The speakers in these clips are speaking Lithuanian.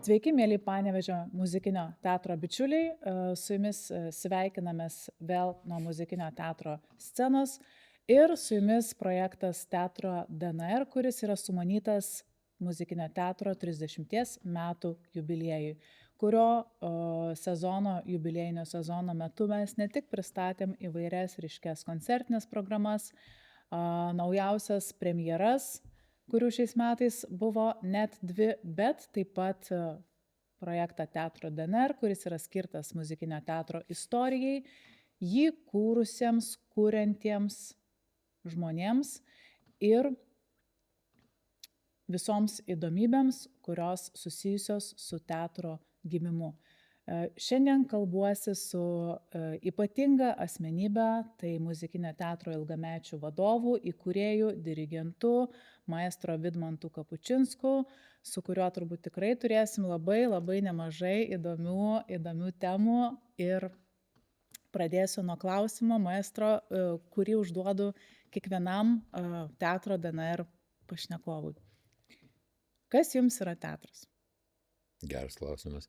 Sveiki, mėly Panevėžio muzikinio teatro bičiuliai. Su jumis sveikinamės vėl nuo muzikinio teatro scenos ir su jumis projektas Teatro DNR, kuris yra sumanytas muzikinio teatro 30 metų jubiliejui, kurio jubiliejinio sezono metu mes ne tik pristatėm įvairias ryškias koncertinės programas, naujausias premjeras, kurių šiais metais buvo net 2, bet taip pat projektą Teatro DNR, kuris yra skirtas muzikinio teatro istorijai, jį kūrusiems, kuriantiems žmonėms ir visoms įdomybėms, kurios susijusios su teatro gimimu. Šiandien kalbuosi su ypatinga asmenybė, tai muzikinio teatro ilgamečių vadovų, įkūrėjų, dirigentų, maestro Vidmantu Kapučinsku, su kuriuo turbūt tikrai turėsim labai nemažai įdomių temų. Ir pradėsiu nuo klausimo, maestro, kurį užduodu kiekvienam Teatro DNR pašnekovui. Kas jums yra teatras? Geras klausimas.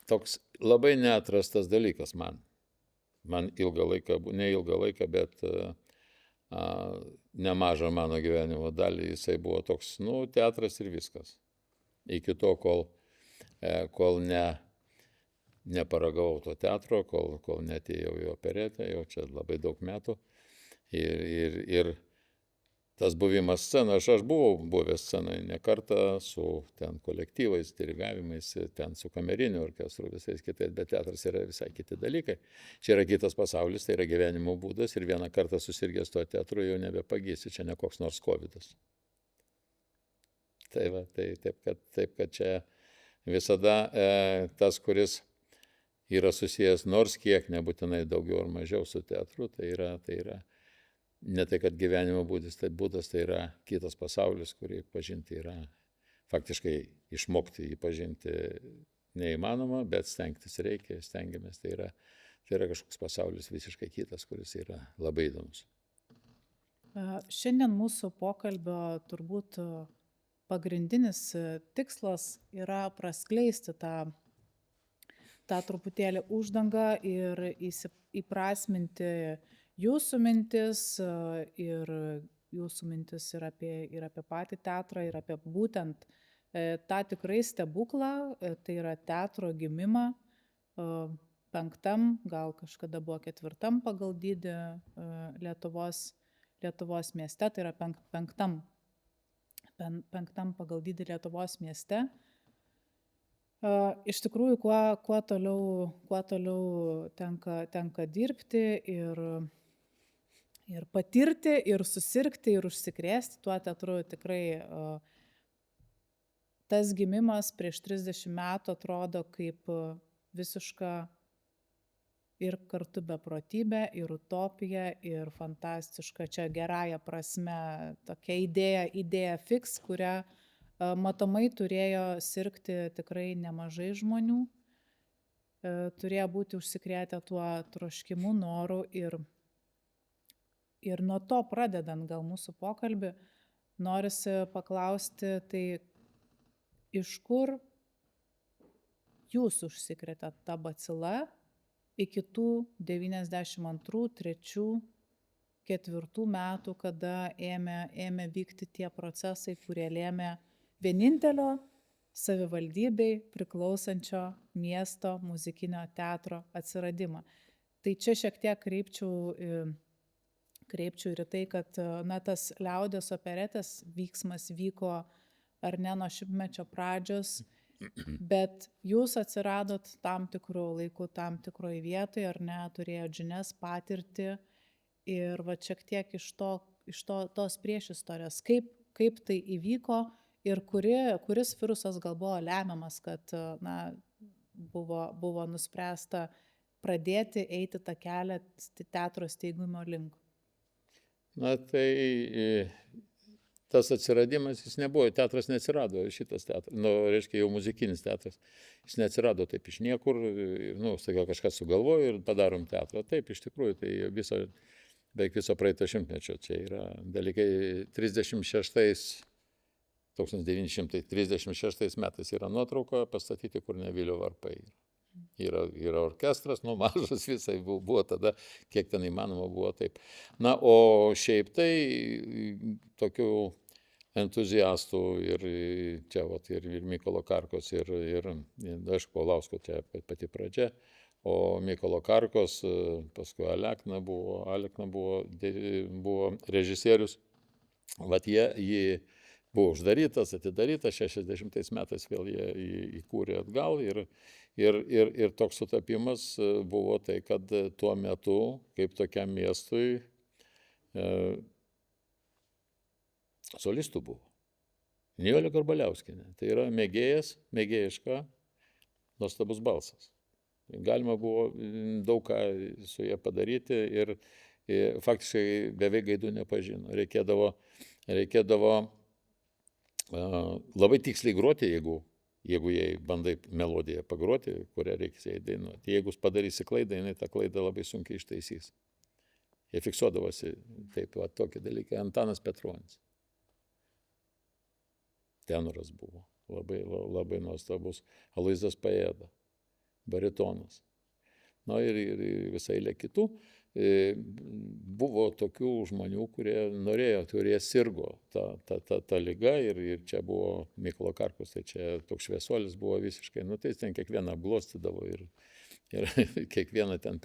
Toks labai neatrastas dalykas man. Man ne ilgą laiką, bet nemažą mano gyvenimo dalį jisai buvo toks, teatras ir viskas. Iki to, kol neparagavau to teatro, kol netėjau į operetę, jau čia labai daug metų. Ir tas buvimas scenoje, aš buvau buvęs scenoje ne kartą su ten kolektyvais, dirigavimais, ten su kameriniu orkestru, visais kitais, bet teatras yra visai kiti dalykai. Čia yra kitas pasaulis, tai yra gyvenimo būdas ir vieną kartą susirgęs tuo teatru jau nebepagysi, čia ne koks nors kovidas. Taip kad čia visada tas, kuris yra susijęs nors kiek, nebūtinai daugiau ar mažiau su teatru, tai yra ne tai, kad gyvenimo būdas, tai yra kitas pasaulis, kurį pažinti yra, faktiškai išmokti jį pažinti neįmanoma, bet stengtis reikia, stengiamės, tai yra kažkoks pasaulis visiškai kitas, kuris yra labai įdomus. Šiandien mūsų pokalbio turbūt pagrindinis tikslas yra praskleisti tą truputėlį uždangą ir įprasminti jūsų mintis ir jūsų mintis ir apie patį teatrą, ir apie būtent tą tikrai stebuklą, tai yra teatro gimimą 5, gal kažkada buvo 4 pagal dydį Lietuvos mieste, tai yra 5 pagal dydį Lietuvos mieste. Iš tikrųjų, kuo toliau tenka dirbti ir patirti, ir susirgti, ir užsikrėsti tuo teatru, tikrai tas gimimas prieš 30 metų atrodo kaip visiška ir kartu beprotybė, ir utopija, ir fantastiška, čia gerąja prasme, tokia idėja fix, kurią matomai turėjo sirgti tikrai nemažai žmonių, turėjo būti užsikrėtę tuo troškimu, noru ir nuo to pradedant gal mūsų pokalbį, norisi paklausti, tai iš kur jūs užsikrėtėt tą bacilą iki tų 92, 3, 4 metų, kada ėmė vykti tie procesai, kurie lėmė vienintelio savivaldybei priklausančio miesto muzikinio teatro atsiradimą. Tai čia šiek tiek kreipčiau ir tai, kad tas liaudies operetės vyksmas vyko ar ne nuo šimtmečio pradžios, bet jūs atsiradot tam tikrų laikų, tam tikroje vietoje, ar ne, turėjot žinias, patirtį ir va šiek tiek iš tos priešistorės, kaip tai įvyko ir kuris virusas gal buvo lemiamas, kad buvo nuspręsta pradėti eiti tą kelią teatro steigimo link. Tai tas atsiradimas, jis nebuvo, teatras neatsirado, šitas teatras, reiškia jau muzikinis teatras, jis neatsirado taip iš niekur, staiga kažkas sugalvojo ir padarom teatrą. Taip, iš tikrųjų, tai beveik viso praeito šimtmečio čia yra dalykai. 36 1936 metais yra nuotrauka pastatyti Kurnevilio varpai. Yra orkestras, mažas visai buvo tada, kiek ten įmanoma buvo taip. Na, o šiaip tai tokių entuziastų ir čia ir Mykolo Karkos ir aišku, Paulausko čia pati pradžia, o Mykolo Karkos, paskui Alekna buvo režisierius. Vat jį buvo uždarytas, atidarytas, 60 metais vėl jie įkūrė atgal ir toks sutapimas buvo tai, kad tuo metu, kaip tokiam miestui, solistų buvo. Nijolė Garbaliauskienė. Tai yra mėgėjiška, nuostabus balsas. Galima buvo daug ką su jie padaryti ir faktiškai beveik gaidų nepažino. Reikėdavo labai tiksliai groti, jeigu jai bandai melodiją pagroti, kurią reikia jai dainuoti. Jeigu padarysi klaidą, jinai tą klaidą labai sunkiai ištaisys. Jie fiksuodavosi taip, tokį dalyką. Antanas Petronis. Tenoras buvo. Labai nuostabus. Aloyzas Paėda. Baritonas. Na ir visai eilė kitų. Buvo tokių žmonių, kurie sirgo tą ligą ir čia buvo Mykolo Karkos, tai čia toks šviesuolis buvo visiškai, tai ten kiekvieną glostydavo ir kiekvieną ten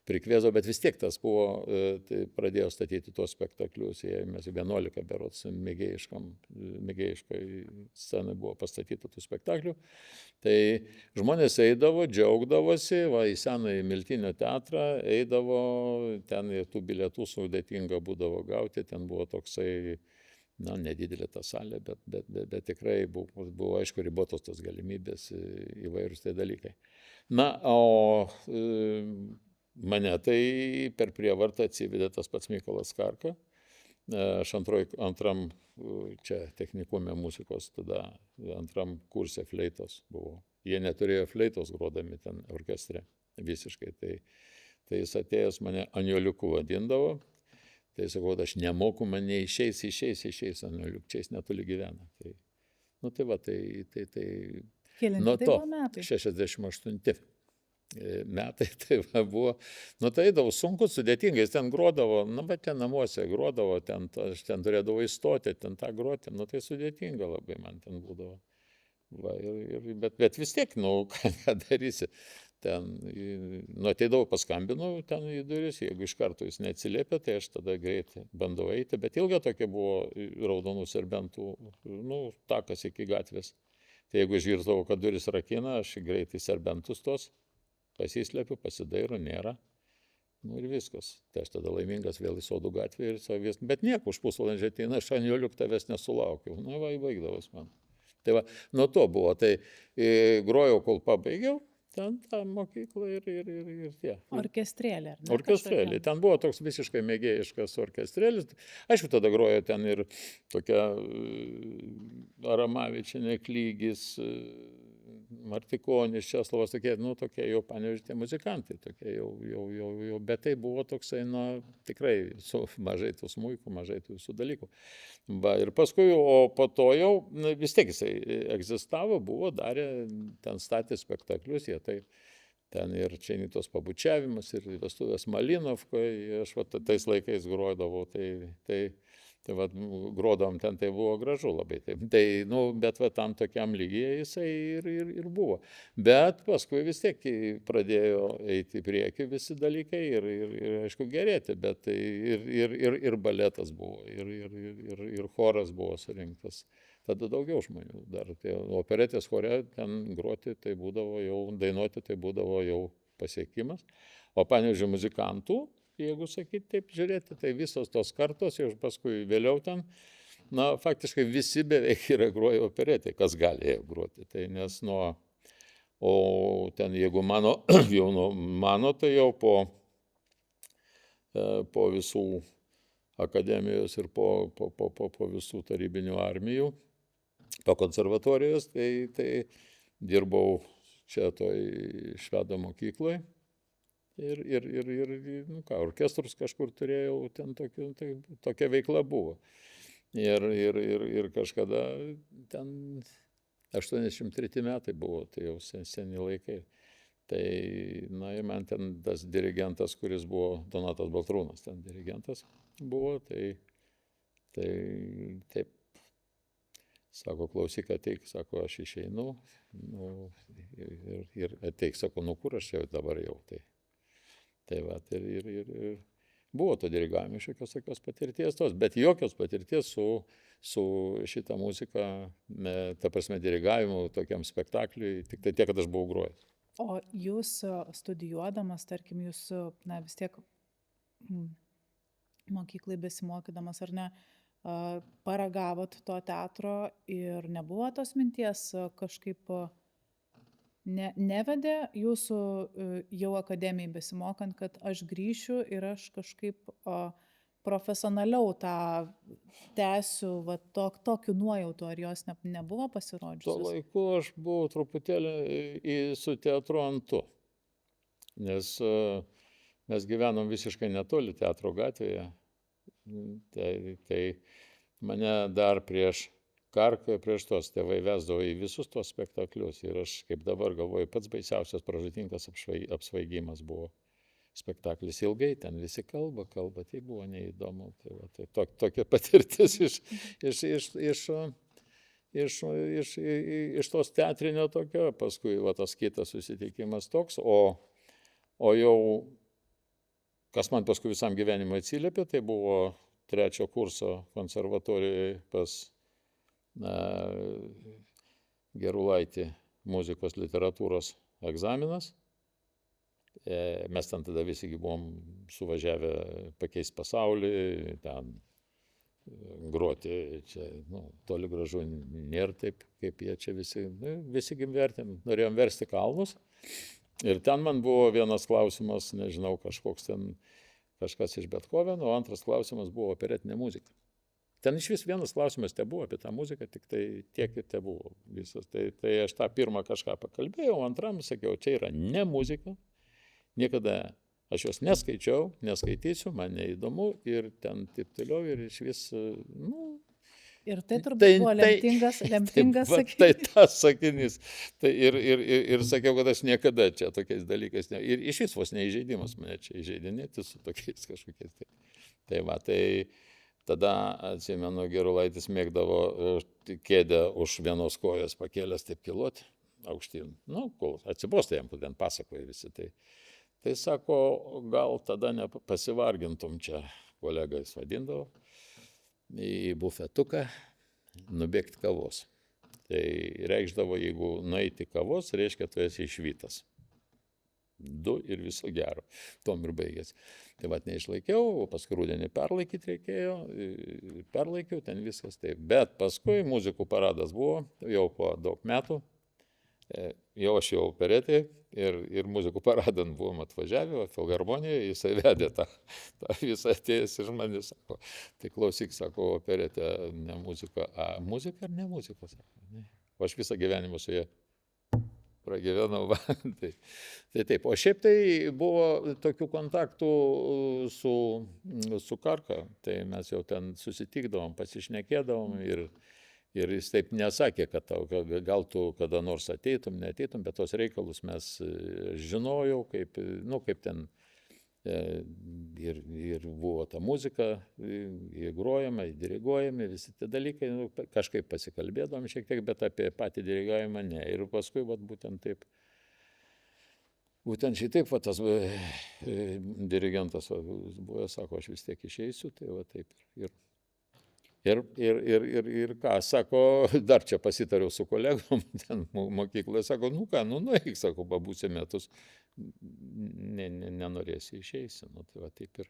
prikviezo, bet vis tiek tas buvo, tai pradėjo statyti tuos spektaklius, mes 11 berods mėgėjiškai scenai buvo pastatyta tų spektaklių. Tai žmonės eidavo, džiaugdavosi, į senąjį Miltinio teatrą eidavo, ten tų bilietų sudėtinga būdavo gauti, ten buvo toksai, nedidelė ta salė, bet tikrai buvo aišku ribotos tos galimybės, įvairūs tai dalykai. Na, o mane tai per prievartą atsivedė tas pats Mykolas Karka. Aš antram čia technikume muzikos, tada antram kurse fleitos buvo. Jie neturėjo fleitos grodami ten orkestre visiškai. Tai jis atėjęs mane Anioliuku vadindavo. Tai sakau, aš nemoku, man neišeis, Anioliuk, čia jis netoli gyvena. Kelinti tai buvo metai? 68 metai tai buvo. Tai eidavo sunku, sudėtingai, jis ten grodavo, bet ten namuose grodavo, aš ten turėdavo įstoti, ten tą groti, tai sudėtinga labai man ten būdavo. Bet vis tiek, ką darysi, ten, ateidavau, paskambinau ten į duris, jeigu iš karto jis neatsiliepia, tai aš tada greitai bandau eiti, bet ilga tokia buvo raudonų serbentų, takas iki gatvės. Tai jeigu išgirsdavau, kad duris rakina, aš greitai serbentus tos, pasislepiu, pasidairo, nėra. Ir viskas. Tai aš tada laimingas vėl į Sodų gatvę ir bet nieko, už pusvalandžio ateina, aš Anioliuk tavęs nesulaukiau. Baigdavos man. Tai nuo to buvo. Tai grojau, kol pabaigiau, ten tą mokyklą ir tie. Orkestrėlė, ar ne? Orkestrėlė. Ten buvo toks visiškai mėgėjiškas orkestrėlis. Aišku, tada grojo ten ir tokia Aramavičienė, Klygis, Martikonis, Česlovas, tokie jau Panevėžio tie muzikantai, tokie jau, bet tai buvo toksai, tikrai mažai tų smuikų, mažai tų visų dalykų. Ir paskui, o po to jau, vis tiek jisai egzistavo, buvo, darė, ten statė spektaklius, jie tai ten ir Čeinitos pabučiavimas, ir vestuvės Malinovkoje, aš tais laikais grodavau, tai grodavom ten, tai buvo gražu labai. Bet tam tokiam lygyje jisai ir buvo. Bet paskui vis tiek pradėjo eiti į priekį visi dalykai ir aišku, gerėti, bet ir baletas buvo, ir choras buvo surinktas. Tada daugiau žmonių dar. Operetės chore ten groti, tai būdavo jau, dainuoti, tai būdavo jau pasiekimas. O Panevėžio muzikantų, jeigu sakyti taip žiūrėti, tai visos tos kartos, jau paskui vėliau ten, faktiškai visi beveik yra groję operetė, kas galėjo groti. Tai nes o ten jeigu mano, tai jau po visų akademijos ir po visų tarybinių armijų, po konservatorijos, tai dirbau čia toj švedo mokykloje. Ir orkestrus kažkur turėjau, ten tokia veikla buvo. Ir kažkada ten 83 metai buvo, tai jau seni laikai. Tai, na, ir man ten tas dirigentas, kuris buvo Donatas Baltrūnas, ten dirigentas buvo, tai taip, sako, klausyk, ateik, sako, aš išeinu, nu, ir ateik, sako, nu kur aš jau dabar jau, tai va, ir buvo to dirigavimo šiokios tokios patirties tos, bet jokios patirties su šitą muziką, ta prasme, dirigavimu tokiam spektakliui, tik tai tiek, kad aš buvau grojęs. O jūs studijuodamas, tarkim, jūs, na, vis tiek mokyklai besimokydamas, ar ne, paragavot to teatro ir nebuvo tos minties kažkaip nevedė jūsų jau akademijai besimokant, kad aš grįšiu ir aš kažkaip profesionaliau tą tęsiu, va, tokiu nuojautu, ar jos nebuvo pasirodžiusios? Tuo laiku aš buvau truputėlį su teatru ant tu, nes mes gyvenom visiškai netoli Teatro gatvėje, tai mane dar prieš Karką, prieš tos tėvai vesdavo į visus tos spektaklius ir aš, kaip dabar galvoju, pats baisiausias pražūtingas apsvaigimas buvo. Spektaklis ilgai, ten visi kalba, tai buvo neįdomu. Tai va, tai tokia patirtis iš tos teatrinio tokio, paskui va, tas kitas susitikimas toks, o jau, kas man paskui visam gyvenimui atsiliepė, tai buvo 3 kurso konservatorijoje pas Gerulaitį muzikos literatūros egzaminas. Mes ten tada visi buvom suvažiavę pakeisti pasaulį, ten groti, čia, nu, toli gražu nėra taip, kaip jie čia visi vertėm, norėjom versti kalnus. Ir ten man buvo vienas klausimas, nežinau, kažkas iš Bethoveno, o antras klausimas buvo operetinė muzika. Ten iš vis vienas klausimas tebuvo apie tą muziką, tik tai tiek ir tebuvo visas. Tai aš tą pirmą kažką pakalbėjau, antram sakiau, čia yra ne muzika, niekada aš jos neskaičiau, neskaitysiu, man neįdomu ir ten taip toliau ir iš vis, nu... Ir tai turbūt buvo lemtingas sakinys. Tai tas sakinys. Ir sakiau, kad aš niekada čia tokiais dalykais, ir iš vis vos neįžeidimas mane čia įžeidinėti su tokiais kažkokiais. Tai va, tai... Tada, atsimenu, Gerulaitis mėgdavo kėdę už vienos kojos pakėlęs taip kiloti aukštyn. Nu, kol atsibosta jam, ten pasakoja visi. Tai sako, gal tada nepasivargintum čia, kolega jis vadindavo, į bufetuką nubėgti kavos. Tai reikšdavo, jeigu nueiti kavos, reiškia, tu esi išvytas. 2 ir viso gero. Tom ir baigėsi. Tai vat neišlaikiau, o paskui rudenį perlaikyti reikėjo, perlaikiau, ten viskas taip. Bet paskui muzikų paradas buvo, jau po daug metų, jau aš jau operetė ir muzikų paradan buvom atvažiavę, Filharmonijoje, jisai vedė tą visą atėjęs ir manį sako, tai klausyk, sako, operetė ne muzika, muzika ar ne muzika, sako, ne. O aš visą gyvenimą su jie pragyvenau, tai taip. O šiaip tai buvo tokių kontaktų su Karka, tai mes jau ten susitikdavom, pasišnekėdavom ir jis taip nesakė, kad gal tu kada nors ateitum, neateitum, bet tos reikalus mes žinojau, kaip ten ir buvo ta muzika, grojama, diriguojami, visi tie dalykai, kažkaip pasikalbėdavom šiek tiek, bet apie patį dirigavimą ne. Ir paskui būtent taip, būtent šitaip tas dirigentas buvo, sako, aš vis tiek išeisiu, tai va taip. Ir ką, sako, dar čia pasitariau su kolegom, ten mokykloje, sako, nu ką, nueik, sako, pabūsi metus, nenorėsi, išeisi, nu tai va taip ir.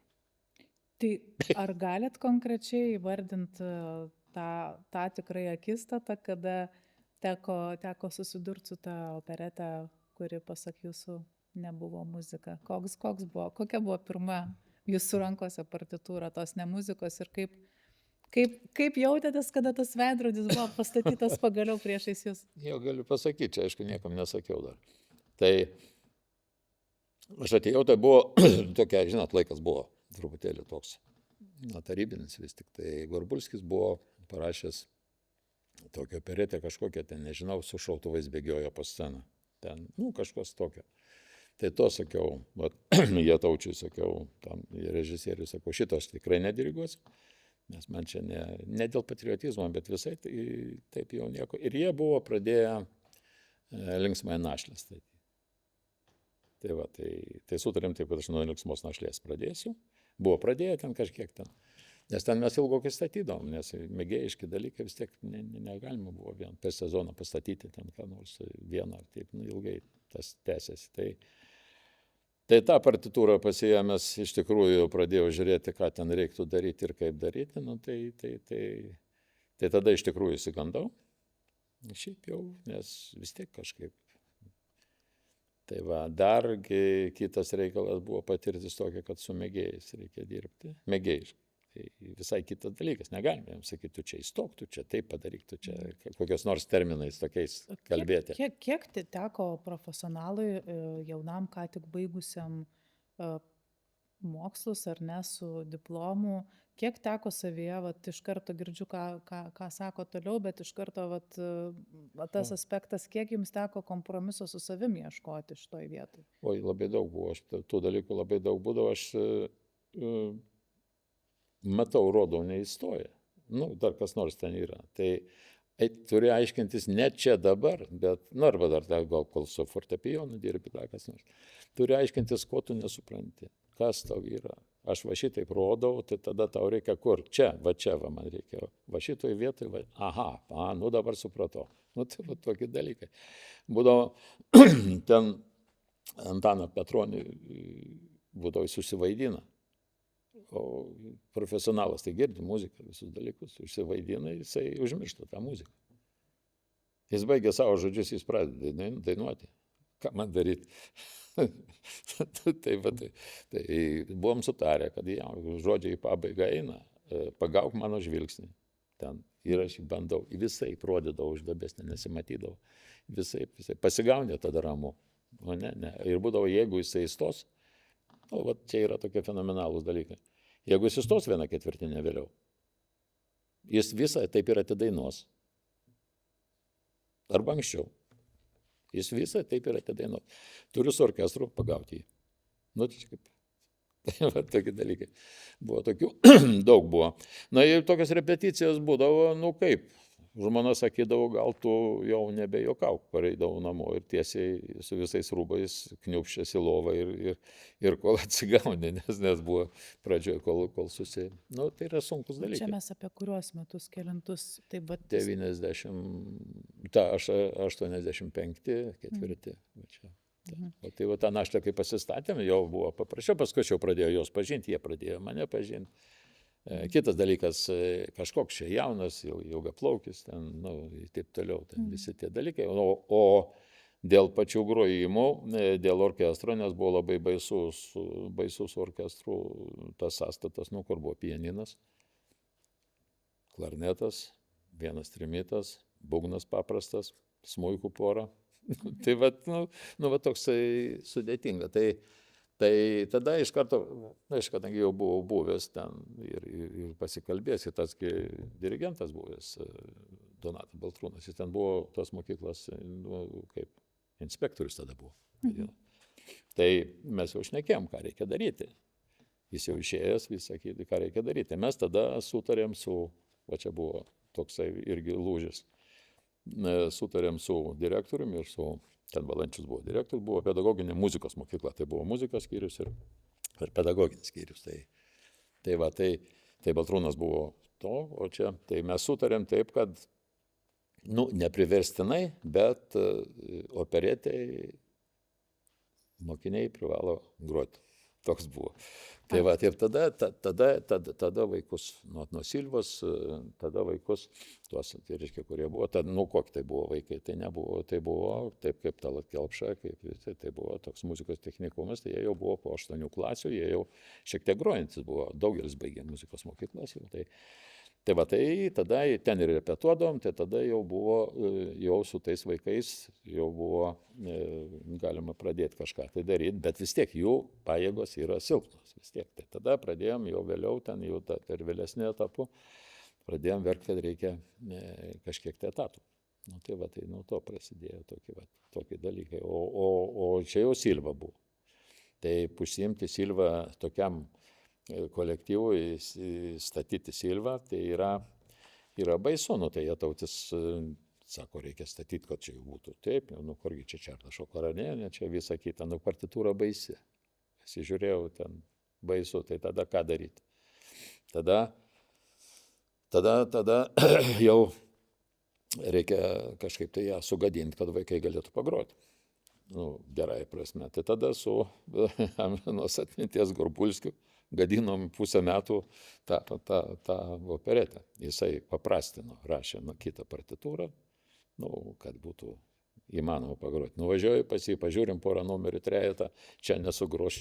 Tai ar galit konkrečiai įvardinti tą tikrai akistatą, kada teko susidurti su tą operetę, kuri, pasak jūsų, nebuvo muzika? Kokia buvo pirma jūsų rankose partitūra tos ne muzikos ir kaip jautėtės, kada tas veidrodis buvo pastatytas pagaliau priešais jūs? Jau galiu pasakyti, čia aišku niekam nesakiau dar. Tai aš atėjau, tai buvo tokia, žinot, laikas buvo truputėlį toks, tarybinis vis tik. Tai Gorbulskis buvo parašęs tokia operetė kažkokia, ten nežinau, su šautuvais bėgiojo po sceną. Ten, kažkas tokio. Tai to sakiau, Jataučiui sakiau, tam režisieriui sakau, šito aš tikrai nediriguosiu, nes man čia ne dėl patriotizmo, bet visai taip jau nieko. Ir jie buvo pradėję linksmąją našlę statyti. Tai va, tai sutarėm taip, kad aš nuo linksmos našlės pradėsiu. Buvo pradėję ten kažkiek ten. Nes ten mes ilgokai statydavom, nes mėgėjiški dalykai vis tiek negalima buvo vien per sezoną pastatyti ten ką nors vieną ar taip, ilgai tas tęsiasi. Tai tą partitūrą pasiėmęs iš tikrųjų pradėjau žiūrėti, ką ten reiktų daryti ir kaip daryti, tai tada iš tikrųjų įsigandau. Šiaip jau, nes vis tiek kažkaip. Tai va, dargi kitas reikalas buvo patirtis tokia, kad su mėgėjais reikia dirbti, mėgėjiškai. Tai visai kitas dalykas, negalime jiems sakyti, tu čia įstok, tu čia taip padaryk, tu čia kokios nors terminais tokiais kalbėti. Kiek teko profesionalui, jaunam, ką tik baigusiam mokslus ar ne su diplomu, kiek teko savyje, iš karto girdžiu, ką sako toliau, bet iš karto tas aspektas, kiek jums teko kompromiso su savimi ieškoti šitoj vietoj? Oi, labai daug buvo, tų dalykų labai daug būdavo, aš matau, rodau, neįstoja. Dar kas nors ten yra. Tai turi aiškintis ne čia dabar, bet, arba dar gal kol su fortepijonu dirbi, dar kas nors. Turi aiškintis, ko tu nesupranti, kas tau yra. Aš va šitaip rodau, tai tada tau reikia kur? Čia va man reikia. Va šitoj vietoj, dabar supratau. Tai va tokie dalykai. Būdavo ten Antaną Petronį, būdavo susivaidina. O profesionalas tai girdi muziką, visus dalykus, užsivaidina, jisai užmiršta tą muziką. Jis baigia savo žodžius, jis pradeda dainuoti. Ką man daryti? Tai buvom sutarę, kad žodžiai į pabaigą eina, pagauk mano žvilgsnį. Ten ir aš jį bandau, visai prodydavau uždabesnį, nesimatydavau. Visai pasigaunė tada ramu. O ne. Ir būdavo, jeigu jisai įstos, čia yra tokie fenomenalūs dalykai. Jeigu jis įstos 1/4 vėliau, jis visą taip ir atidainuos. Arba anksčiau. Jis visą taip ir atidainuos. Turiu su orkestru pagauti jį. Tai va, tokie dalykai. Buvo tokių, daug buvo. Ir tokios repeticijos būdavo, kaip. Žmona sakydavo, gal tu jau nebejuokauk, pareidavau namo ir tiesiai su visais rūbais kniupščiasi lovą ir kol atsigauni, nes buvo pradžioje, kol susi... Tai yra sunkus dalykai. Čia mes apie kuriuos metus, kelintus, taip pat... 85, 4. Tai va tą naštą, kai pasistatėm, jau buvo paprasčiau, paskui jau pradėjo jos pažinti, jie pradėjo mane pažinti. Kitas dalykas, kažkoks čia jaunas, ilgaplaukis, ten, taip toliau, ten visi tie dalykai. O dėl pačių grojimų, dėl orkestro, nes buvo labai baisus orkestrų tas sąstatas, kur buvo pianinas, klarnetas, vienas trimitas, būgnas paprastas, smuikų pora. Tai va, toksai sudėtinga. Tai tada iš karto, kadangi jau buvau buvęs ten ir pasikalbėjęs, ir tas dirigentas buvęs, Donatas Baltrūnas, jis ten buvo tos mokyklos, kaip inspektorius tada buvo. Tai mes jau šnekėjom, ką reikia daryti. Jis jau išėjęs, vis sakyti, ką reikia daryti. Mes tada sutarėm čia buvo toksai irgi lūžis, sutarėm su direktoriumi ir su... Ten Valančius buvo direktorius, buvo pedagoginė muzikos mokykla, tai buvo muzikos skyrius ir pedagoginis skyrius. Tai Baltrūnas buvo to, o čia, tai mes sutarėm taip, kad, nepriverstinai, bet operetėj mokiniai privalo groti. Toks buvo. Tai va, ir tada vaikus, nuo Silvos, tada vaikus, tuos, tai reiškia, kurie buvo, kokie tai buvo vaikai, tai nebuvo, tai buvo taip kaip Talat Kelpša, tai buvo toks muzikos technikumas, tai jie jau buvo po 8 klasių, jie jau šiek tiek grojantis buvo, daugelis baigė muzikos mokyklas jau. Tai va, tai tada ten ir repetuodavom, tai tada jau buvo, jau su tais vaikais jau buvo galima pradėti kažką tai daryti, bet vis tiek jų pajėgos yra silpnos, vis tiek. Tai tada pradėjom jau vėliau, ten jau per vėlesnį etapų, pradėjom verkti, kad reikia kažkiek tai etatų. Nu, tai va, tai nuo to prasidėjo tokie dalykai. O čia jau Silva buvo. Tai užsiimti Silva tokiam kolektyvui, statyti Silva, tai yra baisu. Nu, tai Jatautis sako, reikia statyti, kad čia jau būtų taip, nu kurgi čia Čardašo karalienė, čia visa kita, nu partitūra baisi. Pasižiūrėjau, ten baisu, tai tada ką daryti? Tada jau reikia kažkaip tai ją sugadinti, kad vaikai galėtų pagroti. Nu, gerai prasme. Tai tada su amžinos atminties Gorbulskiu gadinom pusę metų tą operetę. Jisai paprastino, rašė kitą partitūrą, kad būtų įmanoma pagroti. Nuvažiuoju pas jį, pažiūrim porą numerių trejetą, čia nesugros,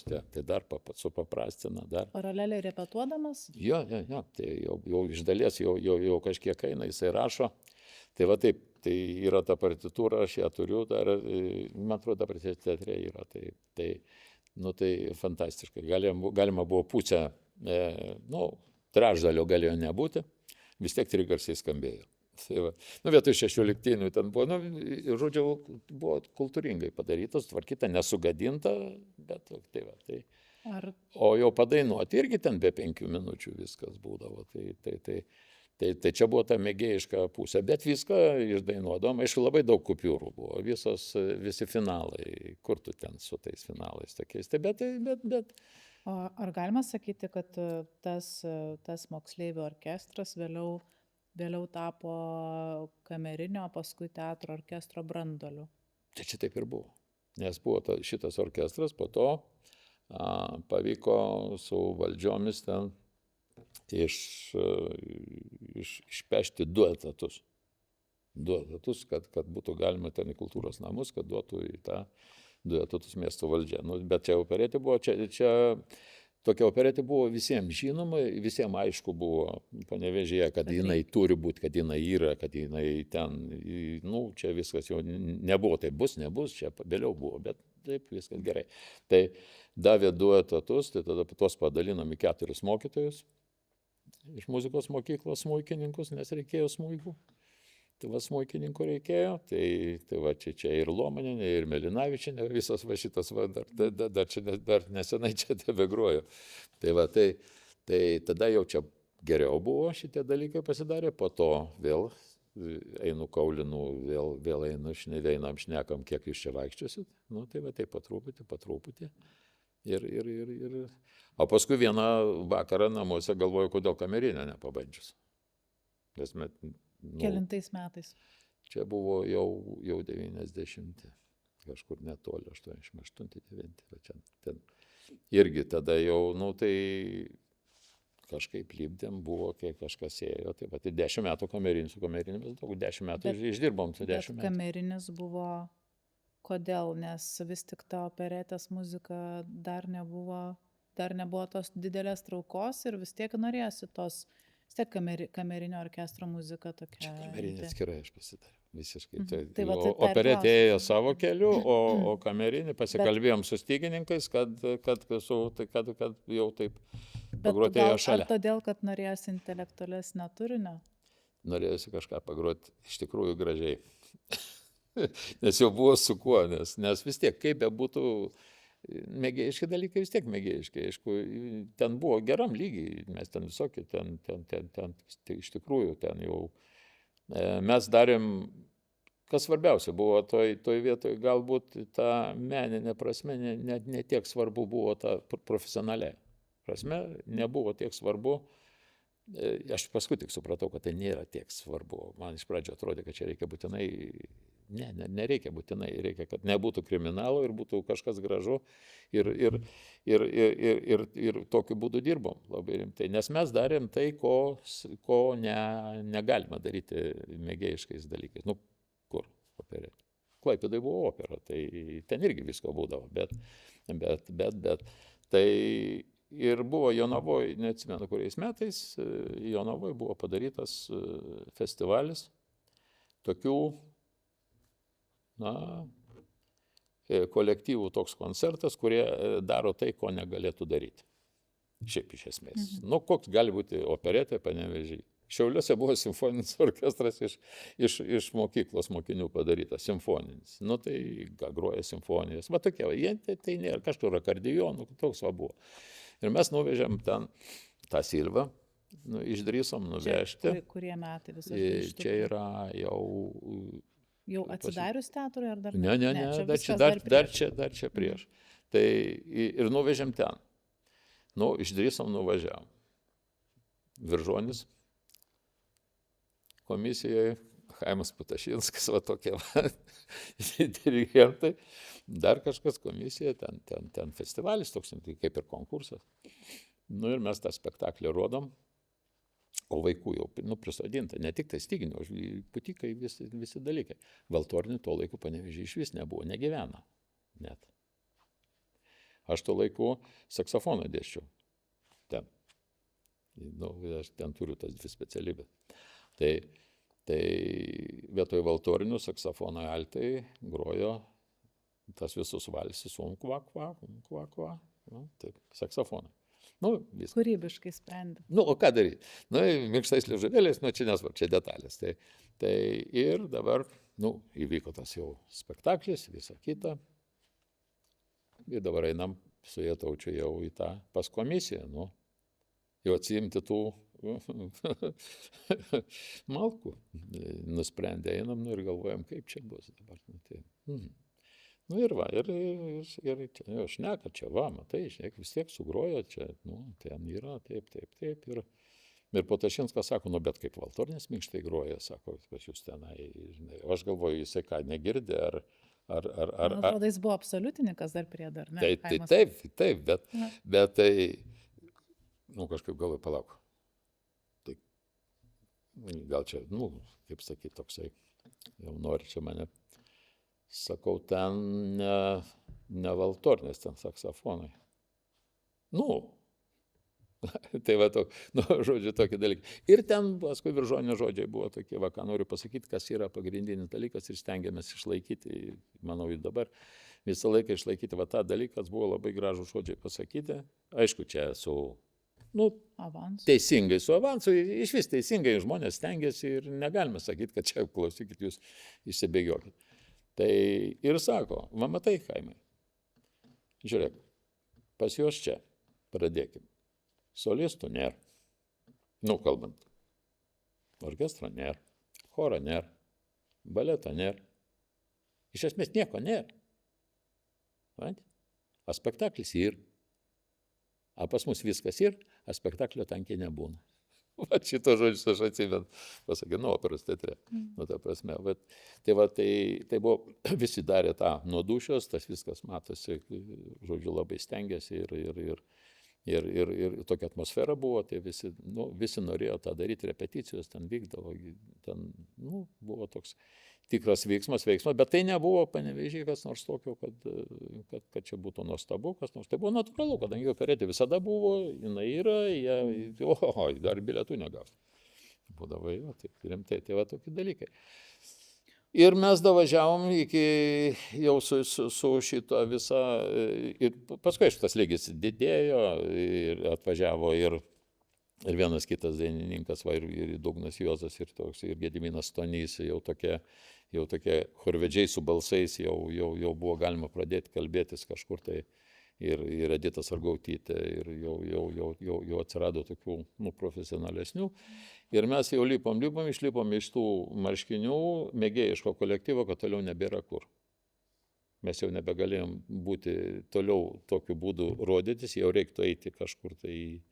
tai dar supaprastina. Paraleliai repetuodamas? Jo, tai jau iš dalies jau kažkiek eina, jisai rašo. Tai va taip, tai yra ta partitūra, aš ją turiu, dar, man atrodo, dabar teatre yra. Tai fantastiškai. Galima buvo pusę, trečdalio galėjo nebūti, vis tiek trigarsiai skambėjo. Tai va, vietoj 16 ten buvo, žodžiu, buvo kultūringai padarytas, tvarkyta, nesugadinta, bet tai va, tai. O jau padainuoti irgi ten be 5 minučių viskas būdavo, tai čia buvo ta mėgėjiška pusė, bet viską išdainuodom, aišku, labai daug kupiūrų buvo, visi finalai, kur tu ten su tais finalais tokiais, bet. O ar galima sakyti, kad tas moksleivių orkestras vėliau tapo kamerinio, paskui teatro orkestro branduoliu? Tai čia taip ir buvo, nes buvo šitas orkestras, po to pavyko su valdžiomis ten išpešti 2 etatus. 2 etatus, kad būtų galima ten į kultūros namus, kad duotų į tą 2 etatus miesto valdžia. Bet čia operetė buvo, tokia operetė buvo visiems žinoma, visiems aišku buvo Panevėžyje, kad jinai turi būti, kad jinai yra, kad jinai ten, čia viskas jau nebuvo, tai nebus, čia vėliau buvo, bet taip viskas gerai. Tai davė 2 etatus, tai tada tuos padalinom į 4 mokytojus iš muzikos mokyklos smuikininkus, nes reikėjo smuikų. Tai va smuikininkų reikėjo, tai va čia ir Lomaninė, ir Melinavičienė, visas va šitas va, dar nesenai čia tebegrojo. Tai va, tai tada jau čia geriau buvo šitie dalykai pasidarė, po to vėl einu kaulinu, vėl einam šnekam, kiek jūs čia vaikščiosit. Tai va, tai po truputį. O paskui vieną vakarą namuose galvoju, kodėl kamerinę nepabandžius. Kelintais metais? Čia buvo jau 90, kažkur netoli, 88-89. Irgi tada jau, tai kažkaip lipdėm, buvo, kiek kažkas ėjo. Tai 10 metų kamerinis, su kamerinėmis, 10 metų išdirbom su 10 metų. Bet kamerinis buvo kodėl? Nes vis tik ta operetės muzika dar nebuvo tos didelės traukos ir vis tiek norėjosi tos. Vis tiek kamerinio orkestro muzika tokia. Čia kamerinė atskirai aš pasidariau. Visiškai. Operetė ėjo savo keliu, o kamerinį pasikalbėjom su stygininkais, kad jau taip pagroti ėjo šalia. Ar todėl, kad norėjosi intelektualesnio turinio? Norėjosi kažką pagroti iš tikrųjų gražiai. Nes jau buvo su kuo, nes vis tiek, kaip bebūtų, mėgėjiški dalykai vis tiek mėgėjiški. Aišku, ten buvo geram lygiai, mes ten visokie, ten iš tikrųjų, ten jau mes darėm, kas svarbiausia buvo toj vietoj, galbūt ta meninė prasme ne tiek svarbu buvo ta profesionaliai prasme, nebuvo tiek svarbu. Aš paskui tik supratau, kad tai nėra tiek svarbu. Man iš pradžio atrodė, kad čia reikia būtinai, nereikia būtinai, reikia, kad nebūtų kriminalo ir būtų kažkas gražu ir tokiu būdu dirbom labai rimtai. Nes mes darėm tai, ko negalima daryti mėgėjiškais dalykais. Kur operė? Klaipėdoj buvo opera, tai ten irgi visko būdavo, bet tai ir buvo Jonavoj, neatsimenu kuriais metais, Jonavoj buvo padarytas festivalis tokių, kolektyvų toks koncertas, kurie daro tai, ko negalėtų daryti. Šiaip iš esmės. Nu, koks gali būti operetė Panevėžyje? Šiauliuose buvo simfoninis orkestras iš mokyklos mokinių padarytas, simfoninis. Nu, tai groja simfonijas. Va tokie, jie tai nėra kažkur akordeonų, toks va buvo. Ir mes nuvežėm ten tą Silvą, išdrįsom nuvežti. Kurie metai visą tai? Čia yra jau... Jau atsidarius teatrui ar dar ne? Ne, dar čia prieš. Tai ir nuvežėm ten. Nu, išdrįsom nuvažiavom. Viržonis komisijoje, Chaimas Putašinskas, va tokie dirigentai, dar kažkas komisija, ten festivalis toks, kaip ir konkursas. Nu ir mes tą spektaklį rodom, o vaikų jau prisodinta, ne tik tai styginių, putikai, visi dalykai. Valtornių tuo laiku Panevėžyje iš vis nebuvo, negyveno net. Aš tuo laiku saksofoną dėsčiau ten. Nu, aš ten turiu tas dvi specialybės. Tai vietoj valtorinių saksofono altai grojo tas visus valsis, kva. Nu, taip, saksofoną. Nu, kūrybiškai sprendė. Nu, o ką daryti? Nu, minkštais liežuvėliais, nu, čia nesvarbu, čia detalės. Tai ir dabar, nu, įvyko tas jau spektaklis, visa kita. Ir dabar einam su Jėtaučiu jau į tą pas komisiją, nu, jau atsiimti tų malkų. Nusprendė, einam, nu ir galvojam, kaip čia bus dabar. Nu ir va, ir čia, jau šneka, čia va, matai, vis tiek sugrojo, čia, nu, ten yra, taip. Ir Putašinskas sako, nu, bet kaip valtornis minkštai groja, sako, pas jūs tenai, žinai, aš galvoju, jisai ką, negirdi, ar... Man atrodo, jis buvo absoliutininkas dar prie dar, ne? Taip, bet tai, nu, kažkaip galvoju, palauk. Tai gal čia, nu, kaip sakyti, toksai, jau nori čia mane, sakau, ten ne valtornis, ten saksofonai. Nu, tai va, žodžiu, tokie dalykai. Ir ten, paskui Viržonio žodžiai buvo tokie, va, ką noriu pasakyti, kas yra pagrindinis dalykas ir stengiamės išlaikyti, manau, ir dabar visą laiką išlaikyti, va, tą dalyką, buvo labai gražų žodžiai pasakyti. Aišku, čia su, nu, avansu. Teisingai, su avansu, iš vis teisingai žmonės stengiasi ir negalime sakyti, kad čia, klausykit, jūs išsibėgiokit. Tai ir sako, va, matai, Chaimai, žiūrėk, pas juos čia, pradėkim. Solistų nėra. Nu, kalbant. Orkestro nėra. Choro nėra. Baleto nėra. Iš esmės nieko nėra. A spektaklis yra. A pas mus viskas yra, a spektaklio tankiai nebūna. Va, šito žodžius aš atsimenu, pasakė, nu, operos teatre. Nu, ta prasme, bet, tai buvo, visi darė tą nuo dūšios, tas viskas matosi, žodžiu, labai stengiasi ir tokia atmosfera buvo, tai visi norėjo tą daryti, repeticijos ten vykdavo, ten, nu, buvo toks tikras veiksmas, bet tai nebuvo Panevėžyje kas nors tokio, kad čia būtų nuostabu, kas nors. Tai buvo natūralu, kadangi operetė visada buvo, jinai yra, dar bilietų negaus. Būdavo, taip rimtai, tai va tokie dalykai. Ir mes davažiavom iki jau su šito visą, ir paskui šitas lygis didėjo ir atvažiavo ir vienas kitas dainininkas, va, ir Dugnas Juozas, ir Gediminas Stonys, jau tokie chorvedžiai su balsais, jau buvo galima pradėti kalbėtis kažkur tai. Ir Edita Sargautytė, ir jau atsirado tokių, nu, profesionalesnių. Ir mes jau išlipom iš tų marškinių mėgėjiško kolektyvo, kad toliau nebėra kur. Mes jau nebegalėjom būti toliau tokiu būdu rodytis, jau reiktų eiti kažkur tai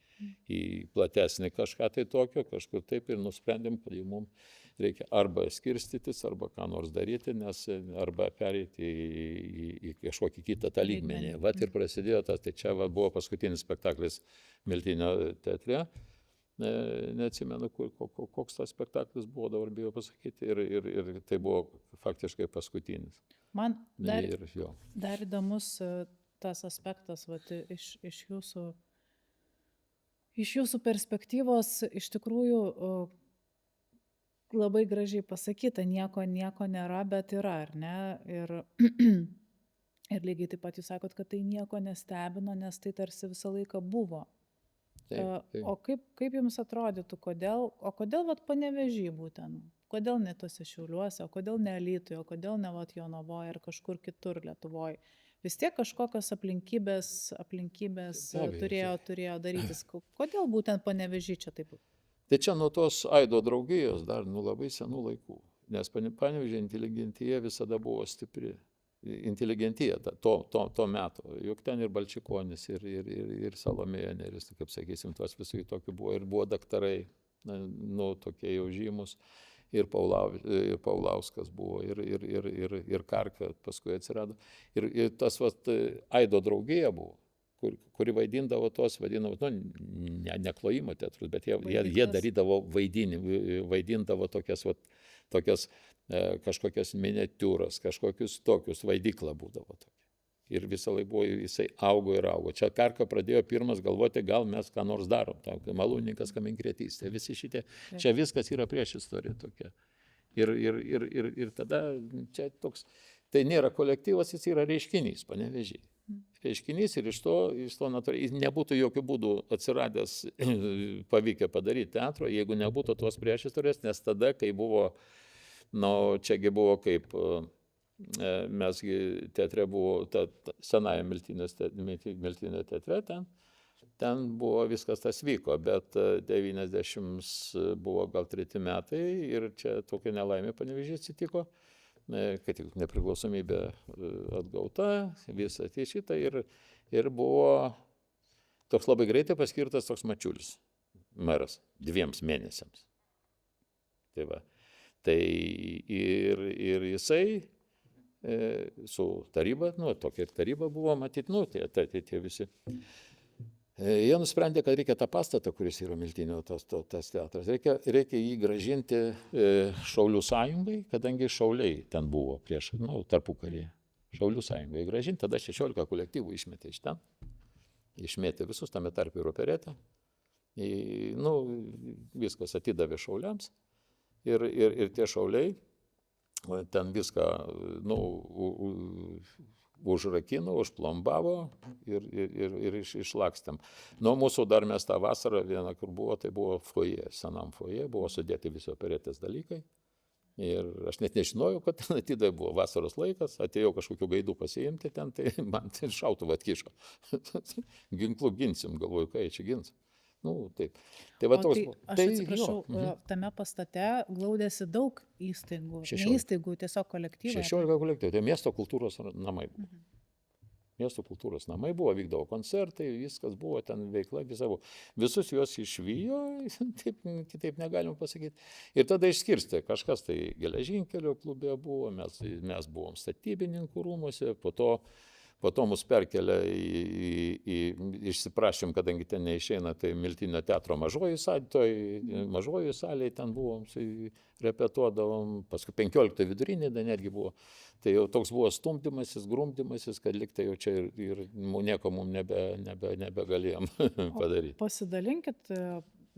į platesnį kažką tai tokio, kažkur taip, ir nusprendėm, kad jau mums reikia arba skirstytis, arba ką nors daryti, nes arba pereiti į kažkokį kitą tą lygmenį. Vat ir prasidėjo tas, tai čia buvo paskutinis spektaklis Miltinio teatre. Neatsimenu, koks tas spektaklis buvo, dabar bijau pasakyti, ir tai buvo faktiškai paskutinis. Man dar įdomus tas aspektas, vat, iš jūsų perspektyvos, iš tikrųjų labai gražiai pasakyta, nieko nėra, bet yra, ar ne? Ir lygiai taip pat jūs sakot, kad tai nieko nestebino, nes tai tarsi visą laiką buvo. O kaip jums atrodytų, kodėl vat Panevėžy būtent? Kodėl ne tose Šiauliuose, o kodėl ne Alytuje, o kodėl ne vat Jonavoje ar kažkur kitur Lietuvoje? Vis tiek kažkokios aplinkybės turėjo darytis. Kodėl būtent Panevėžy čia taip? Tai čia nuo tos Aido draugijos dar labai senų laikų, nes Panevėžio inteligentija visada buvo stipri. Inteligentija to meto, juk ten ir Balčikonis, ir Salomėja Nėris, kaip sakysim, tuos visų tokių buvo, ir buvo daktarai, tokie jau žymus, ir Paulauskas buvo, ir Karka paskui atsirado, ir tas Aido draugija buvo, kuri vaidindavo tos vadinamus, ne klojimo teatrus, bet jie darydavo vaidindavo tokias kažkokias miniatiūras, kažkokius tokius, vaidykla būdavo tokia. Ir visą laiką buvo, jisai augo ir augo. Čia Karka pradėjo pirmas galvoti, gal mes ką nors darom, malūnininkas kaminkretystė, visi šitie, čia viskas yra prieš istoriją tokia. Ir tada čia toks, tai nėra kolektyvas, jis yra reiškinys, Panevėžy. Reiškinys ir iš to natūraliai, nebūtų jokių būdų atsiradęs pavykę padaryti teatro, jeigu nebūtų tos prieš istorijas, nes tada, kai buvo čiagi buvo kaip, mesgi teatre buvo, senąją Miltinio teatre, ten buvo viskas tas vyko, bet 90 buvo gal 3 metai ir čia tokia nelaimė Panevėžy atsitiko, kai tik nepriklausomybė atgauta, visą šitą ir buvo toks labai greitai paskirtas toks Mačiulis, meras, 2 mėnesiams. Tai va. Tai ir jisai su taryba, tokia ir taryba buvo, matyt, tie visi. Jie nusprendė, kad reikia tą pastatą, kuris yra Miltinio tas teatras, reikia jį grąžinti Šaulių sąjungai, kadangi šauliai ten buvo prieš, tarpukaryje. Šaulių sąjungai grąžinti, tada 16 kolektyvų išmetė iš ten, išmetė visus, tame tarp ir operetą. Viskas atidavė šauliams. Ir tie šauliai ten viską užrakino, užplombavo ir išlakstėm. Mūsų dar mes tą vasarą vieną, kur buvo, tai buvo foje, senam foje, buvo sudėti visi operetės dalykai. Ir aš net nežinojau, kad ten atidai buvo vasaros laikas, atėjau kažkokių gaidų pasiimti ten, tai man šautuvą atkišo. Ginklų ginsim, galvoju, ką jie čia gins. Taip. Tai va toks. Aš atsiprašau, tame pastate glaudėsi daug įstaigų, ne įstaigų, tiesiog kolektyvai. 16 kolektyvų, tai miesto kultūros namai buvo. Miesto kultūros namai buvo, vykdavo koncertai, viskas buvo, ten veikla visa buvo. Visus juos išvijo, kitaip negalim pasakyti. Ir tada išskirstė, kažkas tai Geležinkelio klube buvo, mes buvom statybininkų rūmuose, po to mus perkelia išsiprašėm, kadangi ten neišeina, tai Miltinio teatro mažoji salėje ten buvom, repetuodavom, paskui 15 vidurinė netgi buvo. Tai jau toks buvo stumdymasis, grumdymasis, kad liktai jau čia ir nieko mums nebegalėjom padaryti. Pasidalinkit,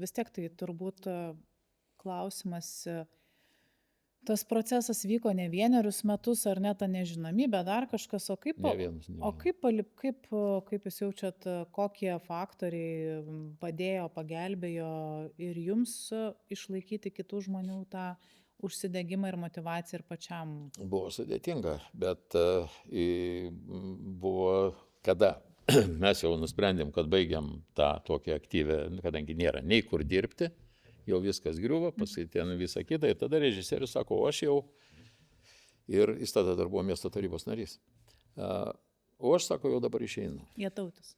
vis tiek tai turbūt klausimas. Tas procesas vyko ne 1 metus, ar ne ta nežinomybė, dar kažkas, o kaip jūs jaučiat, kokie faktoriai padėjo, pagelbėjo ir jums išlaikyti kitų žmonių tą užsidegimą ir motyvaciją ir pačiam? Buvo sudėtinga, bet buvo kada mes jau nusprendėm, kad baigiam tą tokią aktyvę, kadangi nėra nei kur dirbti, jau viskas griuvo, paskui ten visą kitą, ir tada režisierius sako, o aš jau, ir jis tada dar buvo miesto tarybos narys, o aš, sako, jau dabar išeinu. Jėtautis.